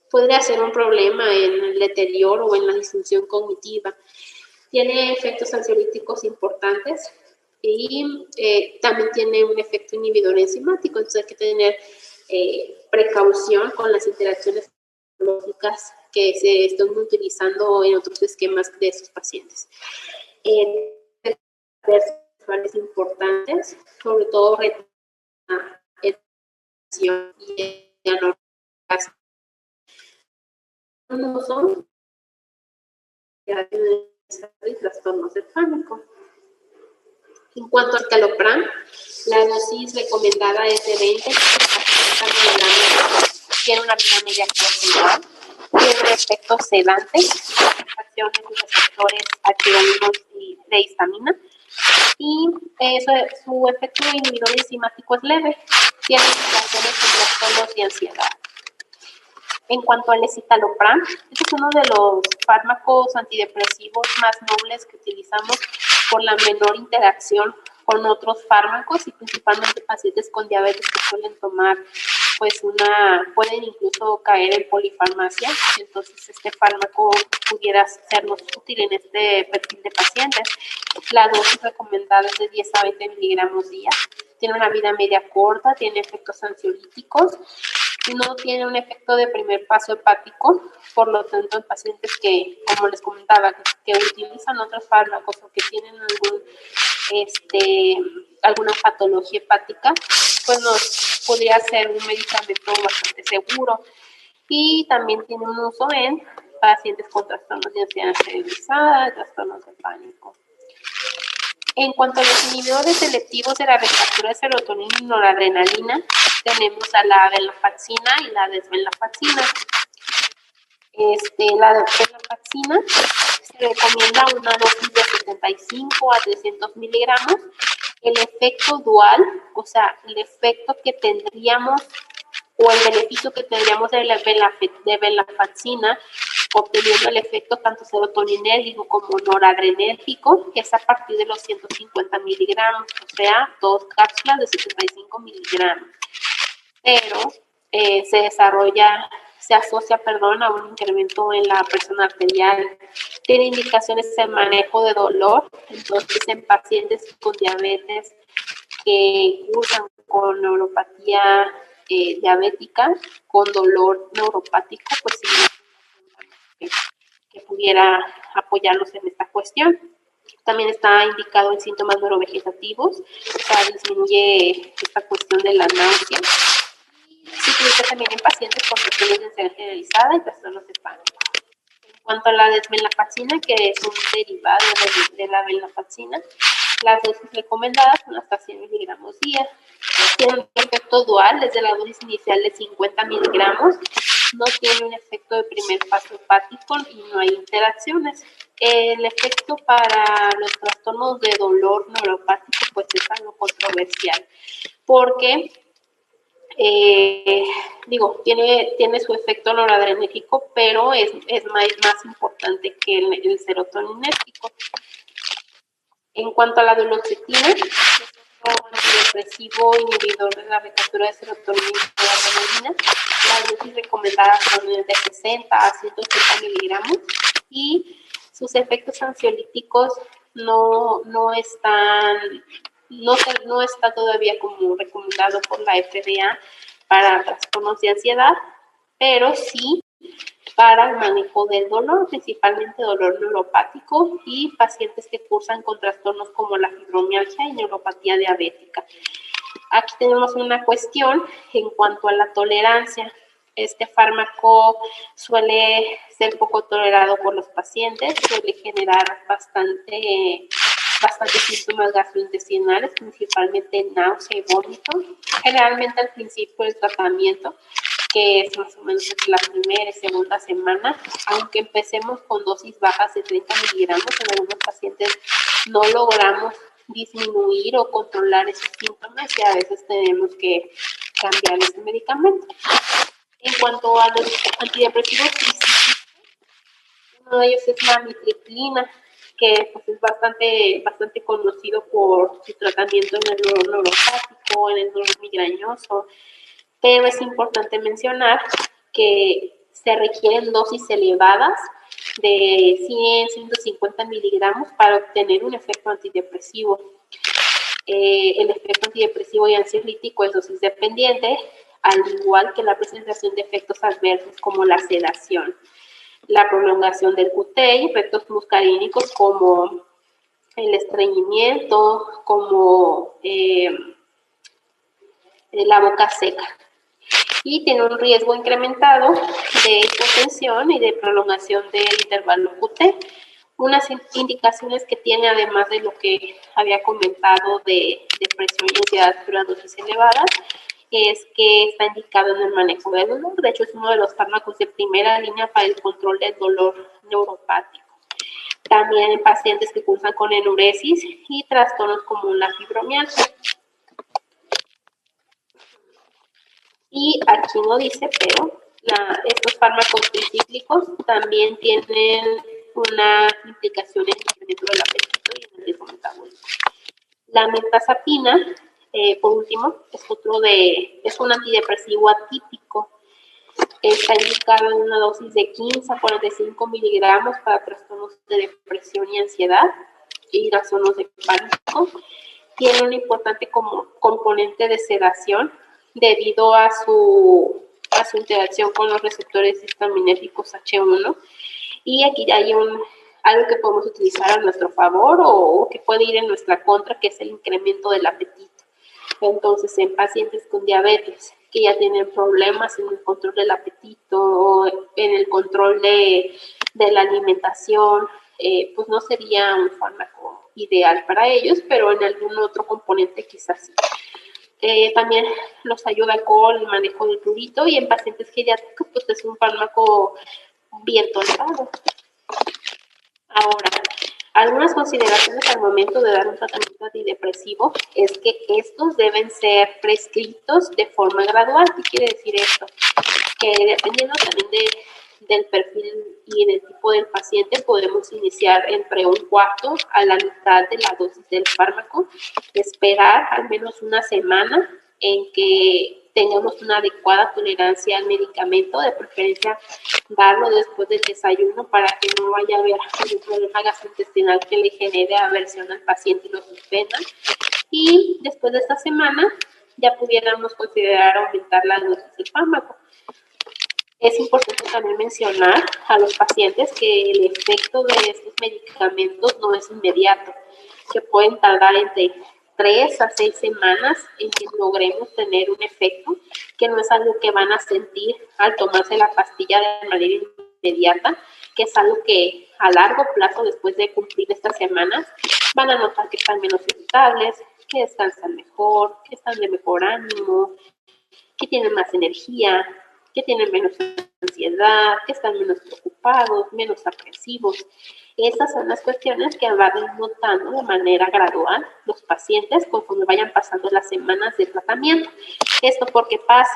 podría ser un problema en el deterioro o en la disfunción cognitiva. Tiene efectos ansiolíticos importantes y también tiene un efecto inhibidor enzimático, entonces hay que tener precaución con las interacciones farmacológicas que se están utilizando en otros esquemas de esos pacientes. Sexuales importantes, sobre todo y anorgasmo. No son y trastornos del pánico. En cuanto al citalopram, la dosis recomendada es de 20 a 30 miligramos. Tiene una vida media corta, tiene un efecto sedante, inhibiciones de receptores H1 y de histamina. Y su efecto inhibidor enzimático es leve. Tiene indicaciones en trastornos de ansiedad. En cuanto al escitalopram, este es uno de los fármacos antidepresivos más nobles que utilizamos por la menor interacción con otros fármacos y principalmente pacientes con diabetes que suelen tomar, pueden incluso caer en polifarmacia. Entonces, este fármaco pudiera sernos útil en este perfil de pacientes. La dosis recomendada es de 10 a 20 miligramos día. Tiene una vida media corta, tiene efectos ansiolíticos. No tiene un efecto de primer paso hepático, por lo tanto, en pacientes que, como les comentaba, que utilizan otros fármacos o que tienen alguna patología hepática, pues nos podría ser un medicamento bastante seguro. Y también tiene un uso en pacientes con trastornos de ansiedad generalizada, trastornos de pánico. En cuanto a los inhibidores selectivos de la recaptura de serotonina y noradrenalina, tenemos a la venlafaxina y la desvenlafaxina. La venlafaxina se recomienda una dosis de 75 a 300 miligramos. El efecto dual, o sea, el efecto que tendríamos o el beneficio que tendríamos de venlafaxina, obteniendo el efecto tanto serotoninérgico como noradrenérgico, es a partir de los 150 miligramos, o sea, 2 cápsulas de 75 miligramos. Pero se asocia a un incremento en la presión arterial. Tiene indicaciones de manejo de dolor, entonces en pacientes con diabetes que cursan con neuropatía diabética, con dolor neuropático, pues sí, que pudiera apoyarlos en esta cuestión. También está indicado en síntomas neurovegetativos, o sea, disminuye esta cuestión de la náusea. Se utiliza también en pacientes con trastornos de ansiedad generalizada y trastornos de pánico. En cuanto a la desvenlafaxina, que es un derivado de la venlafaxina, las dosis recomendadas son hasta 100 miligramos día. Tiene un efecto dual desde la dosis inicial de 50 miligramos. No tiene un efecto de primer paso hepático y no hay interacciones. El efecto para los trastornos de dolor neuropático pues es algo controversial porque tiene su efecto noradrenérgico, pero es más importante que el serotoninérgico. En cuanto a la duloxetina, es un antidepresivo inhibidor de la recaptura de serotonina y noradrenalina. Las dosis recomendadas son de 60 a 180 miligramos y sus efectos ansiolíticos no está todavía como recomendado por la FDA para trastornos de ansiedad, pero sí para el manejo del dolor, principalmente dolor neuropático y pacientes que cursan con trastornos como la fibromialgia y neuropatía diabética. Aquí tenemos una cuestión en cuanto a la tolerancia. Este fármaco suele ser poco tolerado por los pacientes, suele generar bastante síntomas gastrointestinales, principalmente náusea y vómito. Generalmente al principio del tratamiento, que es más o menos la primera y segunda semana, aunque empecemos con dosis bajas de 30 miligramos, en algunos pacientes no logramos disminuir o controlar esos síntomas y a veces tenemos que cambiar ese medicamento. En cuanto a los antidepresivos, uno de ellos es la amitriptilina, que pues, es bastante conocido por su tratamiento en el dolor neuropático, en el dolor migrañoso, pero es importante mencionar que se requieren dosis elevadas de 100, 150 miligramos para obtener un efecto antidepresivo. El efecto antidepresivo y ansiolítico es dosis dependiente, al igual que la presentación de efectos adversos como la sedación, la prolongación del QT y efectos muscarínicos como el estreñimiento, como la boca seca. Y tiene un riesgo incrementado de hipotensión y de prolongación del intervalo QT. Unas indicaciones que tiene, además de lo que había comentado de depresión y ansiedad pero a dosis elevadas, es que está indicado en el manejo del dolor. De hecho, es uno de los fármacos de primera línea para el control del dolor neuropático. también en pacientes que cursan con enuresis y trastornos como la fibromialgia. Y aquí no dice, pero estos fármacos tricíclicos también tienen una implicación en el incremento del apetito y en el riesgo metabólico. La mirtazapina, por último, es un antidepresivo atípico. Está indicado en una dosis de 15 a 45 miligramos para trastornos de depresión y ansiedad y trastornos de pánico. Tiene un importante componente de sedación debido a su interacción con los receptores histaminérgicos H1. Y aquí hay algo que podemos utilizar a nuestro favor o que puede ir en nuestra contra, que es el incremento del apetito. Entonces, en pacientes con diabetes que ya tienen problemas en el control del apetito o en el control de la alimentación, pues no sería un fármaco ideal para ellos, pero en algún otro componente quizás sí. También nos ayuda con el manejo del prurito y en pacientes geriátricos pues es un fármaco bien tolerado. Ahora, algunas consideraciones al momento de dar un tratamiento antidepresivo es que estos deben ser prescritos de forma gradual. ¿Qué quiere decir esto? Que dependiendo también del perfil y del tipo del paciente, podemos iniciar entre un cuarto a la mitad de la dosis del fármaco, esperar al menos una semana en que tengamos una adecuada tolerancia al medicamento, de preferencia darlo después del desayuno para que no vaya a haber un problema gastrointestinal que le genere aversión al paciente y lo suspenda. Y después de esta semana ya pudiéramos considerar aumentar la dosis del fármaco. Es importante también mencionar a los pacientes que el efecto de estos medicamentos no es inmediato, que pueden tardar entre 3 a 6 semanas en que logremos tener un efecto, que no es algo que van a sentir al tomarse la pastilla de manera inmediata, que es algo que a largo plazo, después de cumplir estas semanas, van a notar que están menos irritables, que descansan mejor, que están de mejor ánimo, que tienen más energía, que tienen menos ansiedad, que están menos preocupados, menos aprensivo. Estas son las cuestiones que van a ir notando de manera gradual los pacientes conforme vayan pasando las semanas de tratamiento. ¿Esto por qué pasa?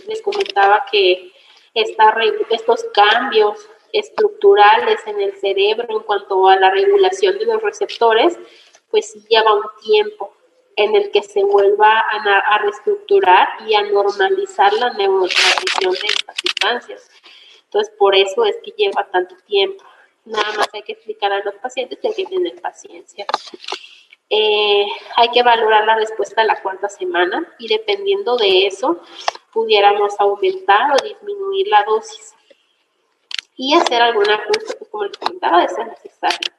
Les comentaba que estos cambios estructurales en el cerebro en cuanto a la regulación de los receptores, pues sí lleva un tiempo en el que se vuelva a reestructurar y a normalizar la neurotransmisión de estas sustancias. Entonces, por eso es que lleva tanto tiempo. Nada más hay que explicar a los pacientes que hay que tener paciencia. Hay que valorar la respuesta a la cuarta semana y dependiendo de eso, pudiéramos aumentar o disminuir la dosis y hacer algún ajuste, pues como les comentaba, de ser necesario.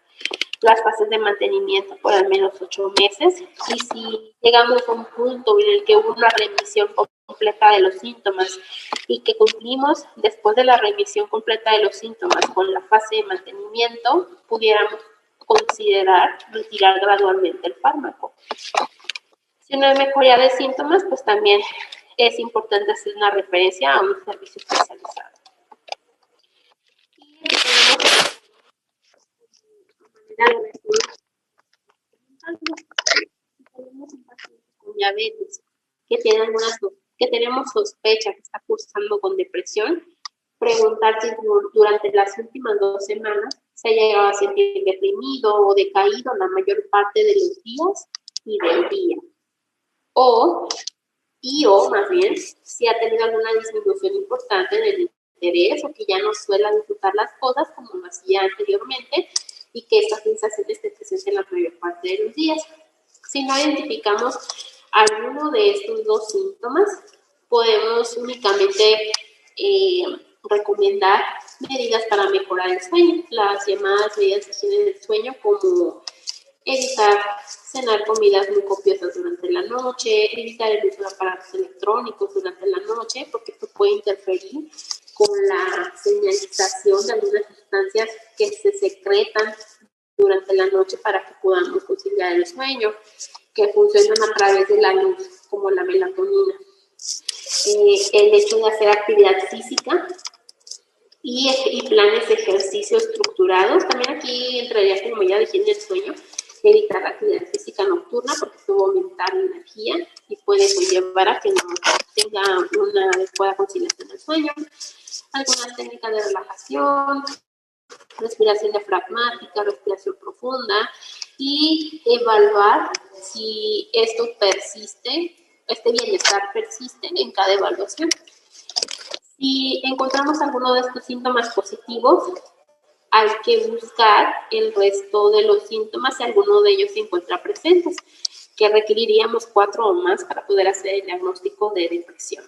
Las fases de mantenimiento por al menos 8 meses y si llegamos a un punto en el que hubo una remisión completa de los síntomas y que cumplimos después de la remisión completa de los síntomas con la fase de mantenimiento, pudiéramos considerar retirar gradualmente el fármaco. Si no hay mejoría de síntomas, pues también es importante hacer una referencia a un servicio especializado. Y tenemos un paciente con diabetes que tenemos sospecha que está cursando con depresión, preguntar si durante las últimas 2 semanas se ha llegado a sentir deprimido o decaído la mayor parte de los días y del día. O más bien, si ha tenido alguna disminución importante en el interés o que ya no suele disfrutar las cosas como lo hacía anteriormente y que esta sensación esté presente en la mayor parte de los días. Si no identificamos alguno de estos 2 síntomas, podemos únicamente recomendar medidas para mejorar el sueño, las llamadas medidas de higiene del sueño, como evitar cenar comidas muy copiosas durante la noche, evitar el uso de aparatos electrónicos durante la noche, porque esto puede interferir con la señalización de algunas sustancias que se secretan durante la noche para que podamos conciliar el sueño, que funcionan a través de la luz, como la melatonina. El hecho de hacer actividad física y planes de ejercicio estructurados. También aquí entraría, como ya dije, en el sueño, evitar la actividad física nocturna porque esto va a aumentar la energía y puede llevar a que no tenga una adecuada conciliación del sueño. Algunas técnicas de relajación, respiración diafragmática, respiración profunda y evaluar si esto persiste, este bienestar persiste en cada evaluación. Si encontramos alguno de estos síntomas positivos, hay que buscar el resto de los síntomas si alguno de ellos se encuentra presentes, que requeriríamos 4 o más para poder hacer el diagnóstico de depresión,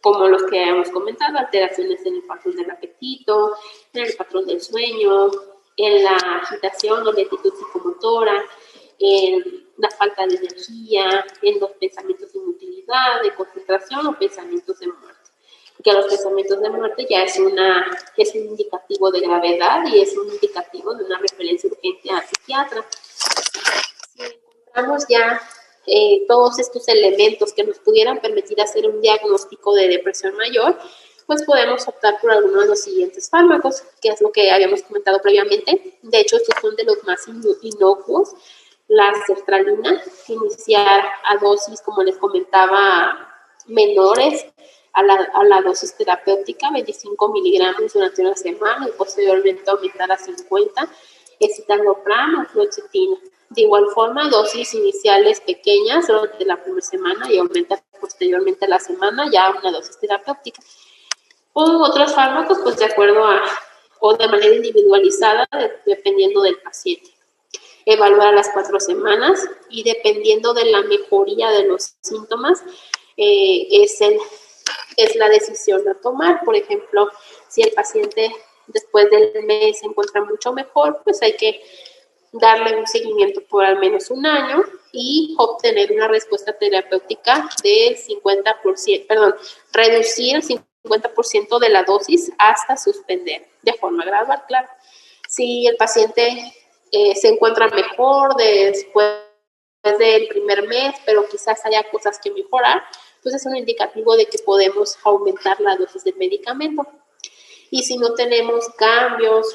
como los que hemos comentado, alteraciones en el patrón del apetito, en el patrón del sueño, en la agitación o lentitud psicomotora, en la falta de energía, en los pensamientos de inutilidad, de concentración o pensamientos de muerte. Que los pensamientos de muerte ya es un indicativo de gravedad y es un indicativo de una referencia urgente al psiquiatra. Si encontramos ya todos estos elementos que nos pudieran permitir hacer un diagnóstico de depresión mayor, pues podemos optar por alguno de los siguientes fármacos, que es lo que habíamos comentado previamente. De hecho, estos son de los más inocuos. La sertralina, iniciar a dosis, como les comentaba, menores a la dosis terapéutica, 25 miligramos durante una semana y posteriormente aumentar a 50, escitalopram o fluoxetina. De igual forma, dosis iniciales pequeñas durante la primera semana y aumenta posteriormente a la semana ya una dosis terapéutica. O otros fármacos, pues de acuerdo o de manera individualizada, dependiendo del paciente. Evaluar a las 4 semanas y dependiendo de la mejoría de los síntomas, es la decisión a tomar. Por ejemplo, si el paciente después del mes se encuentra mucho mejor, pues hay que darle un seguimiento por al menos un año y obtener una respuesta terapéutica de 50%, reducir el 50% de la dosis hasta suspender de forma gradual, claro. Si el paciente se encuentra mejor después del primer mes, pero quizás haya cosas que mejorar, pues es un indicativo de que podemos aumentar la dosis del medicamento. Y si no tenemos cambios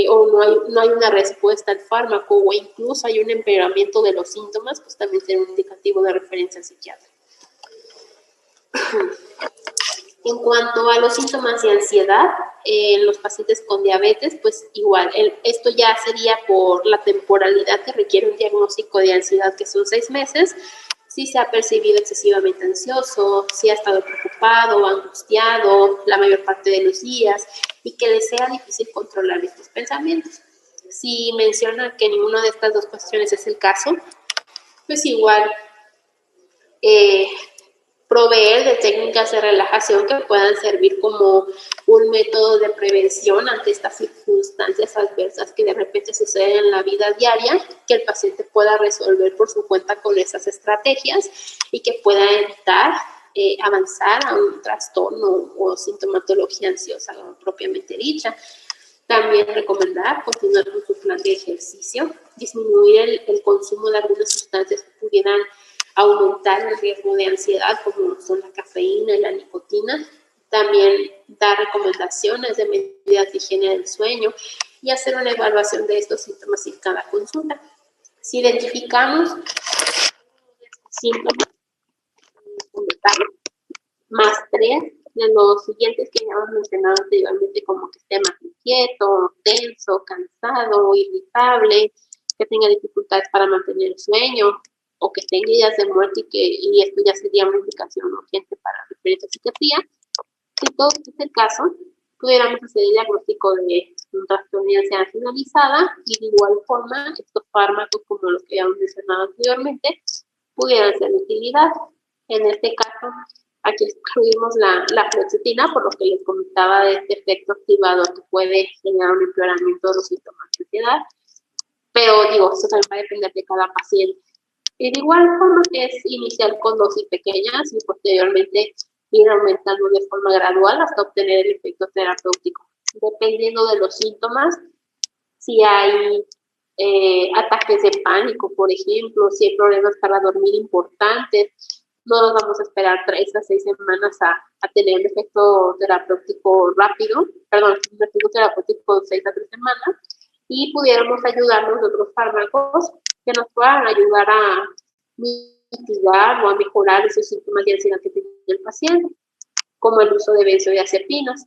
o no hay una respuesta al fármaco o incluso hay un empeoramiento de los síntomas, pues también será un indicativo de referencia psiquiátrica. En cuanto a los síntomas de ansiedad, en los pacientes con diabetes, pues igual, esto ya sería por la temporalidad que requiere un diagnóstico de ansiedad, que son 6 meses, si se ha percibido excesivamente ansioso, si ha estado preocupado, angustiado la mayor parte de los días y que le sea difícil controlar estos pensamientos. Si menciona que ninguna de estas dos cuestiones es el caso, pues igual proveer de técnicas de relajación que puedan servir como un método de prevención ante estas circunstancias adversas que de repente suceden en la vida diaria, que el paciente pueda resolver por su cuenta con esas estrategias y que pueda evitar avanzar a un trastorno o sintomatología ansiosa propiamente dicha. También recomendar continuar con su plan de ejercicio, disminuir el consumo de algunas sustancias que pudieran aumentar el riesgo de ansiedad, como son la cafeína y la nicotina. También dar recomendaciones de medidas de higiene del sueño y hacer una evaluación de estos síntomas en cada consulta. Si identificamos síntomas más 3 de los siguientes que ya hemos mencionado anteriormente, como que esté más inquieto, tenso, cansado, irritable, que tenga dificultades para mantener el sueño, o que tenga ideas de muerte y esto ya sería una indicación urgente para referir a psiquiatría. Si todo este es el caso, pudiéramos hacer el diagnóstico de un trastorno de ansiedad generalizada y de igual forma estos fármacos como los que ya hemos mencionado anteriormente pudieran ser de utilidad. En este caso, aquí excluimos la fluoxetina, por lo que les comentaba de este efecto activador que puede generar un empeoramiento de los síntomas de ansiedad, pero digo, esto también va a depender de cada paciente. Y de igual forma es iniciar con dosis pequeñas y posteriormente ir aumentando de forma gradual hasta obtener el efecto terapéutico. Dependiendo de los síntomas, si hay ataques de pánico, por ejemplo, si hay problemas para dormir importantes, No nos vamos a esperar 3 a 6 semanas a tener un efecto terapéutico rápido, un efecto terapéutico de 6 a 3 semanas, y pudiéramos ayudarnos de otros fármacos que nos puedan ayudar a mitigar o a mejorar esos síntomas de ansiedad que tiene el paciente, como el uso de benzodiazepinas.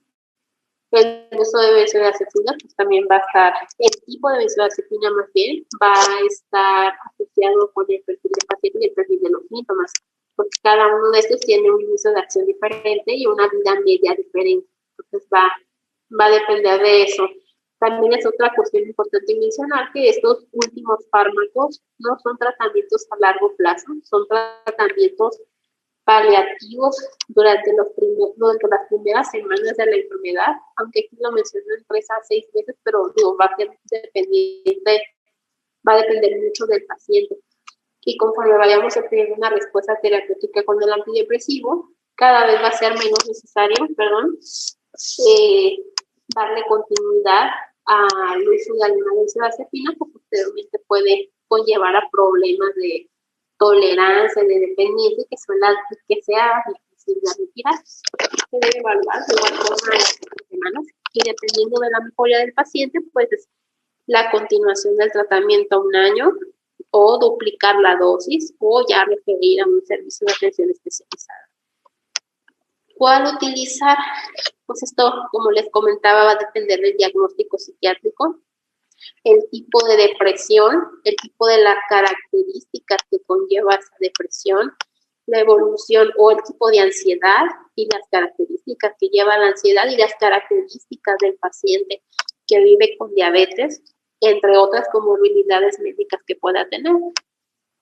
El uso de benzodiazepina pues también va a estar, el tipo de benzodiazepina más bien, va a estar asociado con el perfil del paciente y el perfil de los síntomas, porque cada uno de estos tiene un inicio de acción diferente y una vida media diferente. Entonces va a depender de eso. También es otra cuestión importante mencionar que estos últimos fármacos no son tratamientos a largo plazo, son tratamientos paliativos durante las primeras semanas de la enfermedad, aunque aquí lo mencionan 3 a 6 meses, pero digo, va a depender mucho del paciente. Y conforme vayamos obteniendo una respuesta terapéutica con el antidepresivo, cada vez va a ser menos necesario, darle continuidad al uso de alguna benzodiazepina, que posteriormente puede conllevar a problemas de tolerancia, de dependencia, que sea difícil de retirar. Se debe evaluar de igual forma en las semanas, y dependiendo de la mejoría del paciente, pues es la continuación del tratamiento a 1 año, o duplicar la dosis, o ya referir a un servicio de atención especializada. ¿Cuál utilizar? Pues esto, como les comentaba, va a depender del diagnóstico psiquiátrico, el tipo de depresión, el tipo de las características que conlleva esa depresión, la evolución o el tipo de ansiedad y las características que lleva la ansiedad y las características del paciente que vive con diabetes, entre otras comorbilidades médicas que pueda tener.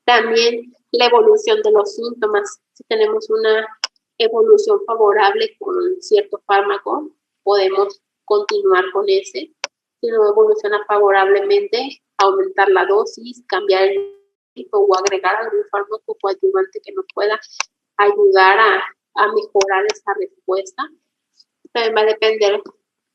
También la evolución de los síntomas. Si tenemos una evolución favorable con cierto fármaco, podemos continuar con ese. Si no evoluciona favorablemente, aumentar la dosis, cambiar el tipo o agregar algún fármaco coadyuvante que nos pueda ayudar a mejorar esa respuesta. También va a depender,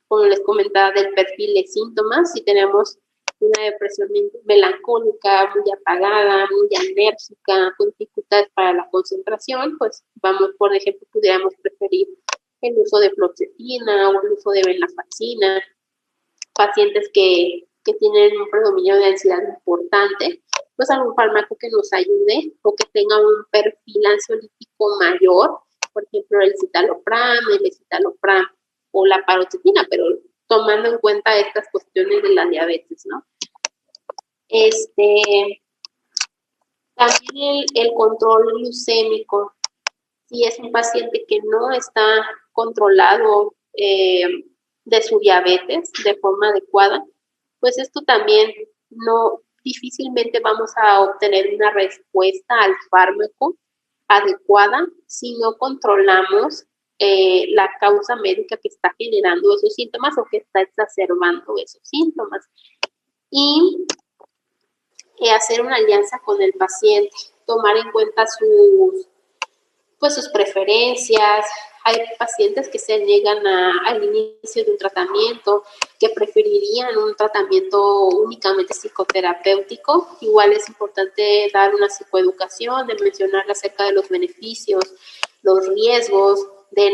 como les comentaba, del perfil de síntomas. Si tenemos una depresión melancólica, muy apagada, muy enérgica, con dificultades para la concentración, pues por ejemplo, pudiéramos preferir el uso de fluoxetina o el uso de venlafaxina. Pacientes que tienen un predominio de ansiedad importante, pues algún fármaco que nos ayude o que tenga un perfil ansiolítico mayor, por ejemplo el citalopram, el escitalopram o la paroxetina, pero tomando en cuenta estas cuestiones de la diabetes, ¿no? También el control glucémico. Si es un paciente que no está controlado de su diabetes de forma adecuada, pues esto también difícilmente vamos a obtener una respuesta al fármaco adecuada si no controlamos la causa médica que está generando esos síntomas o que está exacerbando esos síntomas. Y hacer una alianza con el paciente, tomar en cuenta sus preferencias. Hay pacientes que se niegan al inicio de un tratamiento, que preferirían un tratamiento únicamente psicoterapéutico. Igual es importante dar una psicoeducación, de mencionar acerca de los beneficios, los riesgos, de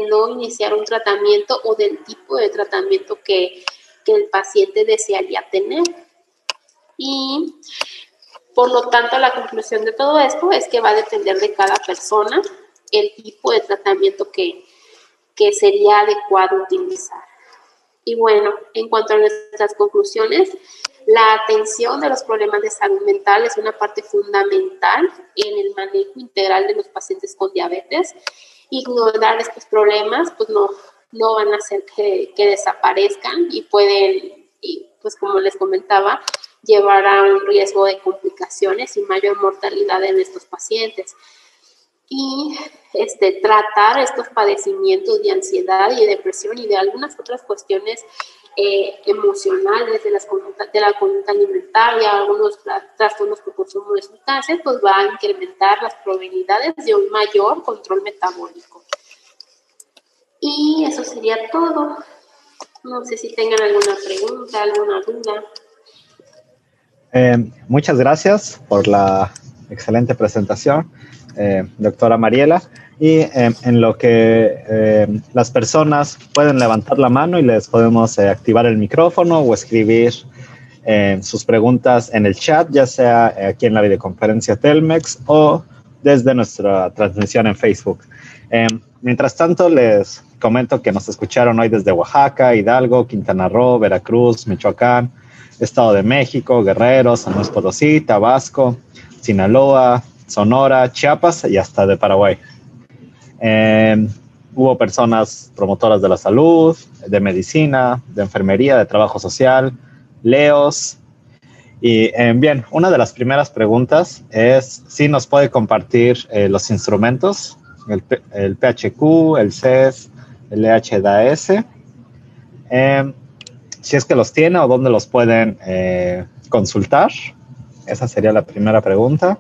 no iniciar un tratamiento o del tipo de tratamiento que el paciente desearía tener. Y por lo tanto, la conclusión de todo esto es que va a depender de cada persona el tipo de tratamiento que sería adecuado utilizar. Y bueno, en cuanto a nuestras conclusiones, la atención de los problemas de salud mental es una parte fundamental en el manejo integral de los pacientes con diabetes. Ignorar estos problemas pues no van a hacer que desaparezcan y pueden, pues como les comentaba, llevar a un riesgo de complicaciones y mayor mortalidad en estos pacientes. Y tratar estos padecimientos de ansiedad y de depresión y de algunas otras cuestiones emocionales de la conducta alimentaria, algunos trastornos por consumo de sustancias, pues va a incrementar las probabilidades de un mayor control metabólico. Y eso sería todo. No sé si tengan alguna pregunta, alguna duda. Muchas gracias por la excelente presentación, doctora Mariela. Y en lo que las personas pueden levantar la mano y les podemos activar el micrófono o escribir sus preguntas en el chat, ya sea aquí en la videoconferencia Telmex o desde nuestra transmisión en Facebook. Mientras tanto, les comento que nos escucharon hoy desde Oaxaca, Hidalgo, Quintana Roo, Veracruz, Michoacán, Estado de México, Guerrero, San Luis Potosí, Tabasco, Sinaloa, Sonora, Chiapas y hasta de Paraguay. Hubo personas promotoras de la salud, de medicina, de enfermería, de trabajo social, leos. Y bien, una de las primeras preguntas es si nos puede compartir los instrumentos, el PHQ, el CES, el EHDAS, si es que los tiene o dónde los pueden consultar. Esa sería la primera pregunta.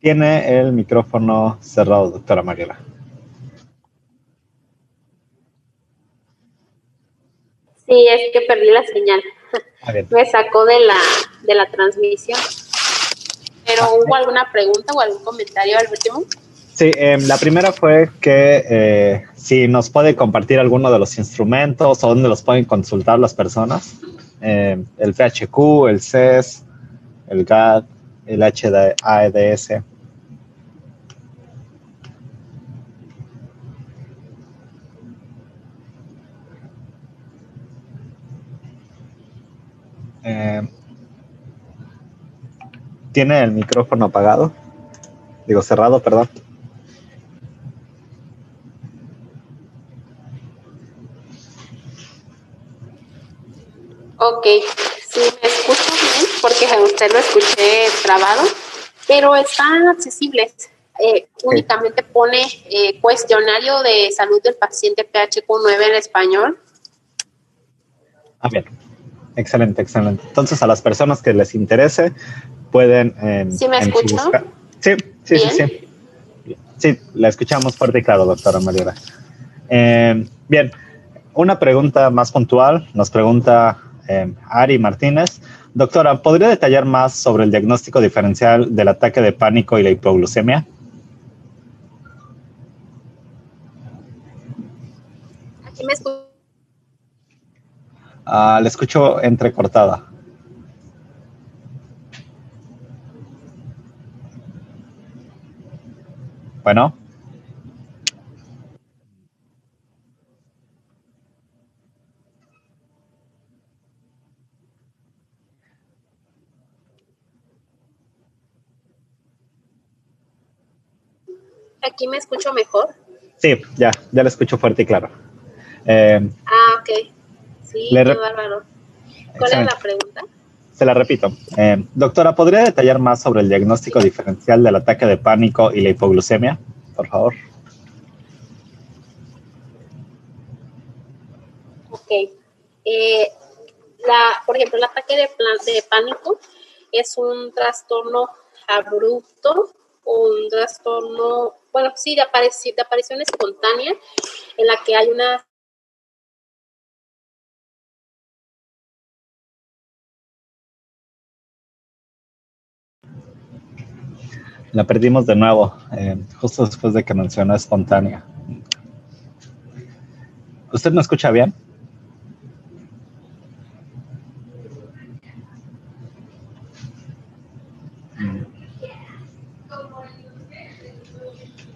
Tiene el micrófono cerrado, doctora Mariela. Sí, es que perdí la señal. Me sacó de la transmisión. ¿Pero hubo alguna pregunta o algún comentario al último? Sí, la primera fue que si nos puede compartir alguno de los instrumentos o dónde los pueden consultar las personas. El PHQ, el CES, el GAD, el HAEDS. ¿Tiene el micrófono apagado? Digo, cerrado, perdón. Ok, sí, me escucho bien porque a usted lo escuché trabado, pero están accesibles. Únicamente pone cuestionario de salud del paciente PHQ-9 en español. Bien, excelente, excelente. Entonces, a las personas que les interese, pueden... ¿Sí me escucho? Sí. Sí, la escuchamos fuerte y claro, doctora Mariela. Bien, una pregunta más puntual. Nos pregunta Ari Martínez. Doctora, ¿podría detallar más sobre el diagnóstico diferencial del ataque de pánico y la hipoglucemia? Aquí me escucho. La escucho entrecortada. Bueno. ¿Aquí me escucho mejor? Sí, ya la escucho fuerte y claro. Ok. Sí, qué bárbaro. ¿Cuál es la pregunta? Se la repito. Doctora, ¿podría detallar más sobre el diagnóstico diferencial del ataque de pánico y la hipoglucemia, por favor? Ok. Por ejemplo, el ataque de pánico es un trastorno abrupto, un trastorno, bueno, sí, de aparición espontánea, en la que hay una... La perdimos de nuevo, justo después de que mencionó espontánea. ¿Usted me escucha bien?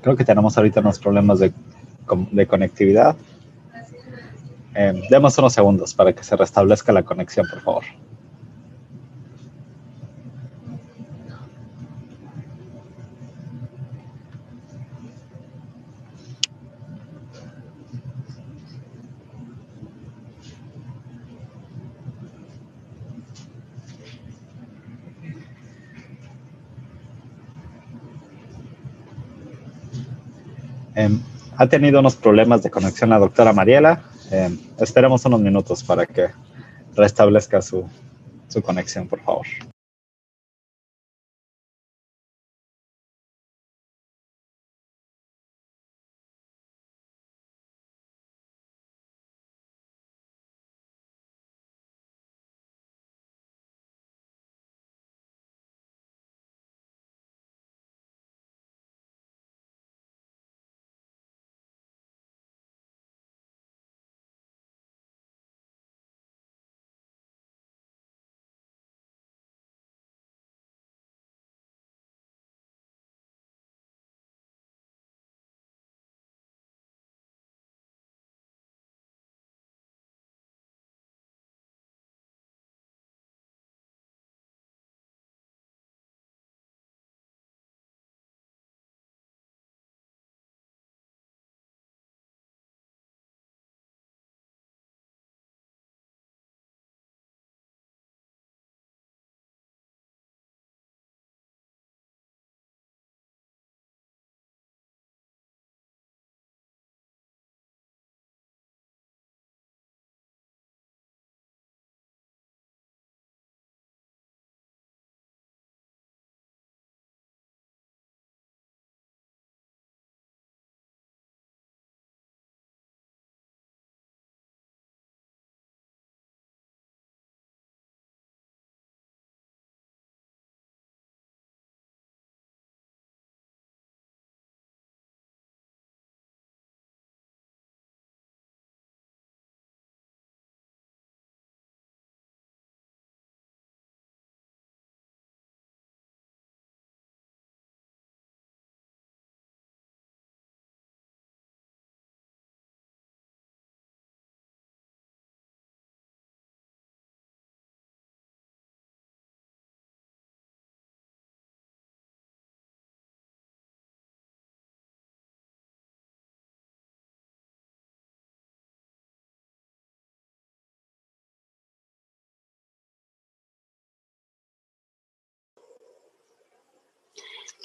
Creo que tenemos ahorita unos problemas de conectividad. Demos unos segundos para que se restablezca la conexión, por favor. Ha tenido unos problemas de conexión la doctora Mariela. Esperemos unos minutos para que restablezca su conexión, por favor.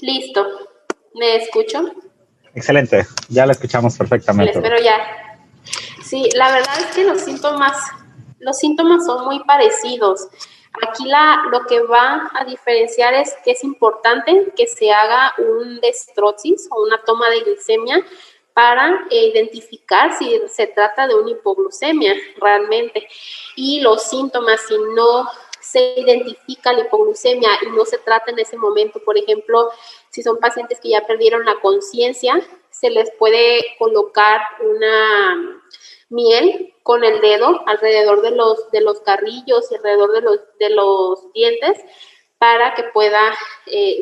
Listo. ¿Me escucho? Excelente, ya la escuchamos perfectamente. Espero ya. Sí, la verdad es que los síntomas son muy parecidos. Aquí lo que va a diferenciar es que es importante que se haga un destrosis o una toma de glicemia para identificar si se trata de una hipoglucemia realmente. Y los síntomas, si no se identifica la hipoglucemia y no se trata en ese momento, por ejemplo, si son pacientes que ya perdieron la conciencia, se les puede colocar una miel con el dedo alrededor de los carrillos y alrededor de los dientes para que pueda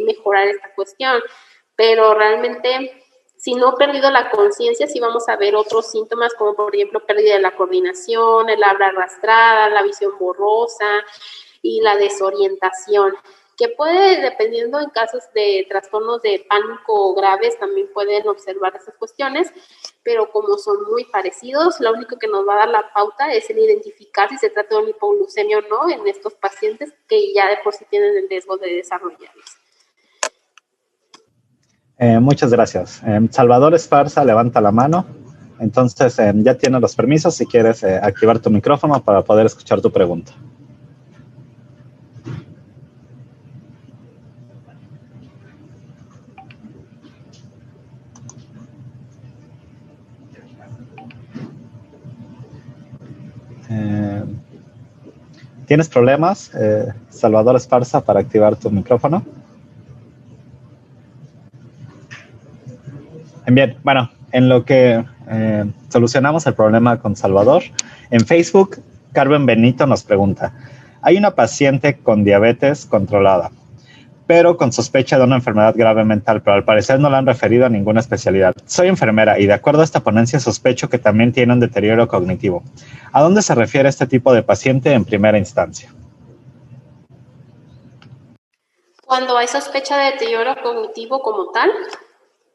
mejorar esta cuestión. Pero realmente, si no he perdido la conciencia, sí vamos a ver otros síntomas como por ejemplo pérdida de la coordinación, el habla arrastrada, la visión borrosa y la desorientación, que puede, dependiendo en casos de trastornos de pánico graves, también pueden observar esas cuestiones, pero como son muy parecidos, lo único que nos va a dar la pauta es el identificar si se trata de una hipoglucemia o no en estos pacientes que ya de por sí tienen el riesgo de desarrollarlos. Muchas gracias. Salvador Esparza levanta la mano. Entonces, ya tienes los permisos si quieres activar tu micrófono para poder escuchar tu pregunta. ¿Tienes problemas, Salvador Esparza, para activar tu micrófono? Bien, bueno, en lo que solucionamos el problema con Salvador, en Facebook, Carmen Benito nos pregunta, hay una paciente con diabetes controlada, pero con sospecha de una enfermedad grave mental, pero al parecer no la han referido a ninguna especialidad. Soy enfermera y de acuerdo a esta ponencia sospecho que también tiene un deterioro cognitivo. ¿A dónde se refiere este tipo de paciente en primera instancia? Cuando hay sospecha de deterioro cognitivo como tal,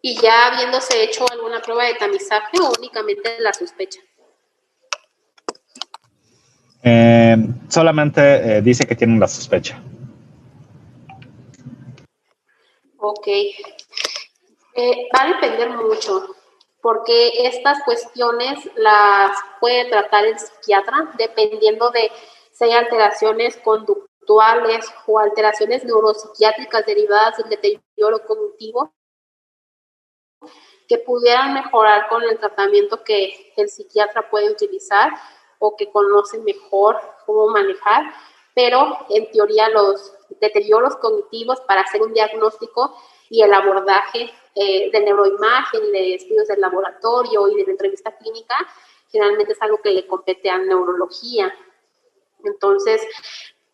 y ya habiéndose hecho alguna prueba de tamizaje o únicamente la sospecha. Solamente dice que tienen la sospecha. Ok. Va a depender mucho, porque estas cuestiones las puede tratar el psiquiatra dependiendo de si hay alteraciones conductuales o alteraciones neuropsiquiátricas derivadas del deterioro cognitivo que pudieran mejorar con el tratamiento que el psiquiatra puede utilizar o que conoce mejor cómo manejar, pero en teoría los deterioros cognitivos para hacer un diagnóstico y el abordaje de neuroimagen, de estudios del laboratorio y de la entrevista clínica, generalmente es algo que le compete a neurología. Entonces,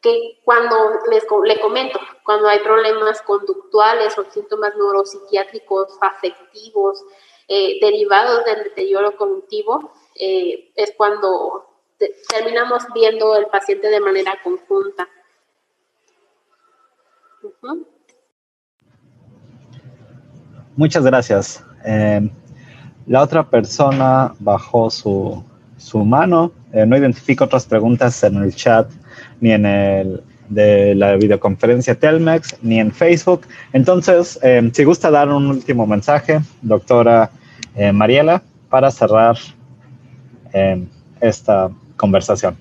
que cuando le comento, cuando hay problemas conductuales o síntomas neuropsiquiátricos, afectivos, derivados del deterioro cognitivo, es cuando terminamos viendo el paciente de manera conjunta. Muchas gracias. La otra persona bajó su mano. No identifico otras preguntas en el chat ni en el de la videoconferencia Telmex, ni en Facebook. Entonces, si gusta dar un último mensaje, doctora Mariela, para cerrar esta conversación.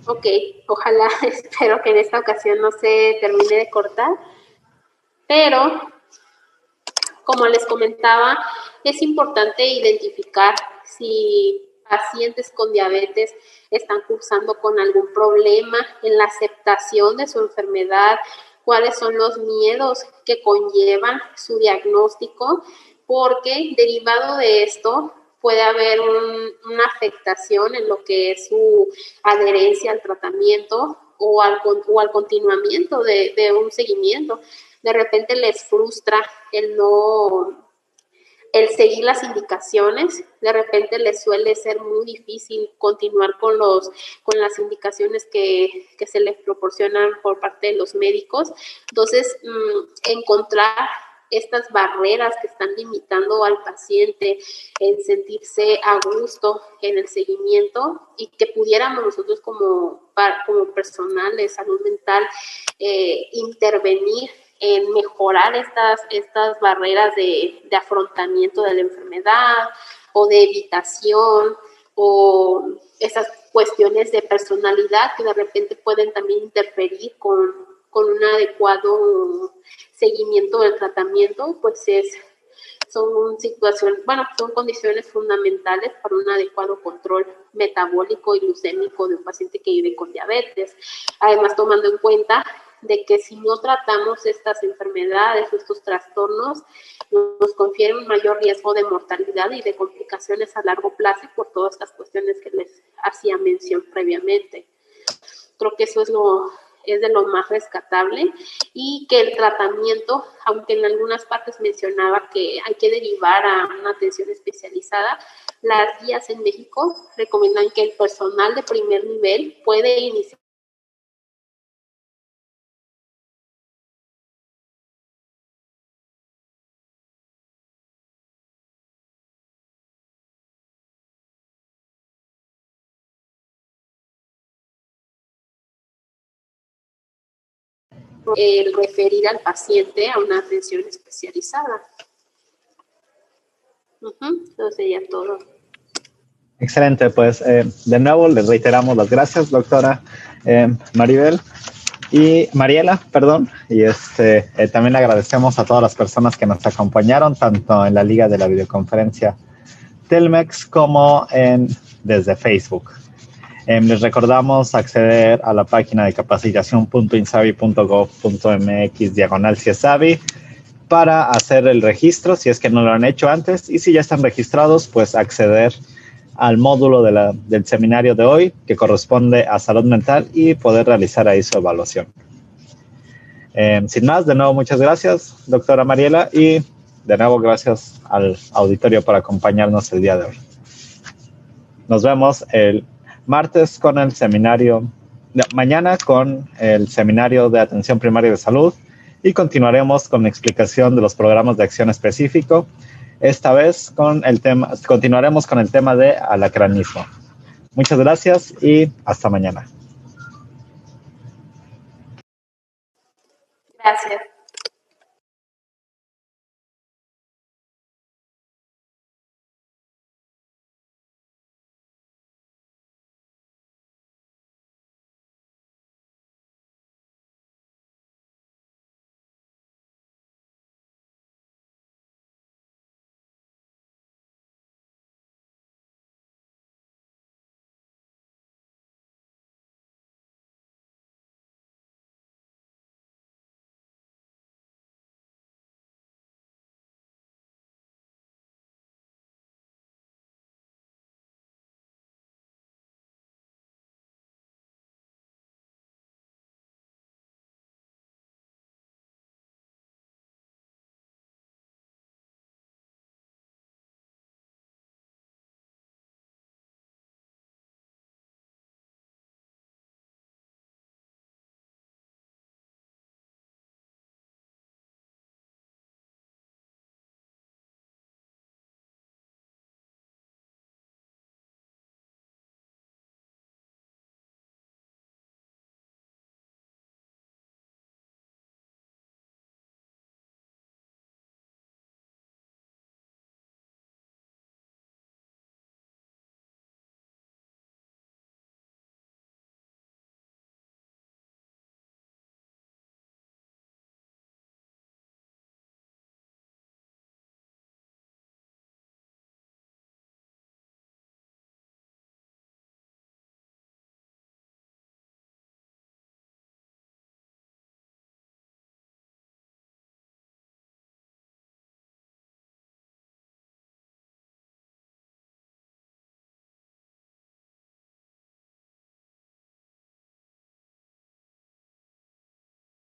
Ok, ojalá, espero que en esta ocasión no se termine de cortar, pero como les comentaba, es importante identificar si pacientes con diabetes están cursando con algún problema en la aceptación de su enfermedad, cuáles son los miedos que conllevan su diagnóstico, porque derivado de esto puede haber una afectación en lo que es su adherencia al tratamiento o al continuamiento de un seguimiento. De repente les frustra el seguir las indicaciones, de repente les suele ser muy difícil continuar con las indicaciones que se les proporcionan por parte de los médicos. Entonces, encontrar estas barreras que están limitando al paciente en sentirse a gusto en el seguimiento, y que pudiéramos nosotros como personal de salud mental intervenir en mejorar estas barreras de afrontamiento de la enfermedad o de evitación, o esas cuestiones de personalidad que de repente pueden también interferir con un adecuado seguimiento del tratamiento, pues son condiciones fundamentales para un adecuado control metabólico y glucémico de un paciente que vive con diabetes. Además, tomando en cuenta de que si no tratamos estas enfermedades, estos trastornos, nos confieren un mayor riesgo de mortalidad y de complicaciones a largo plazo por todas estas cuestiones que les hacía mención previamente. Creo que eso es de lo más rescatable, y que el tratamiento, aunque en algunas partes mencionaba que hay que derivar a una atención especializada, las guías en México recomiendan que el personal de primer nivel puede iniciar referir al paciente a una atención especializada. Eso sería todo. Excelente, pues de nuevo les reiteramos las gracias, doctora Mariela, y también agradecemos a todas las personas que nos acompañaron, tanto en la liga de la videoconferencia Telmex como desde Facebook. Les recordamos acceder a la página de capacitación.insabi.gov.mx/CIESAVI para hacer el registro si es que no lo han hecho antes, y si ya están registrados, pues acceder al módulo del seminario de hoy que corresponde a salud mental y poder realizar ahí su evaluación. Sin más, de nuevo muchas gracias, doctora Mariela, y de nuevo gracias al auditorio por acompañarnos el día de hoy. Nos vemos el martes con el seminario, mañana con el seminario de atención primaria de salud, y continuaremos con la explicación de los programas de acción específico. Esta vez continuaremos con el tema de alacranismo. Muchas gracias y hasta mañana. Gracias.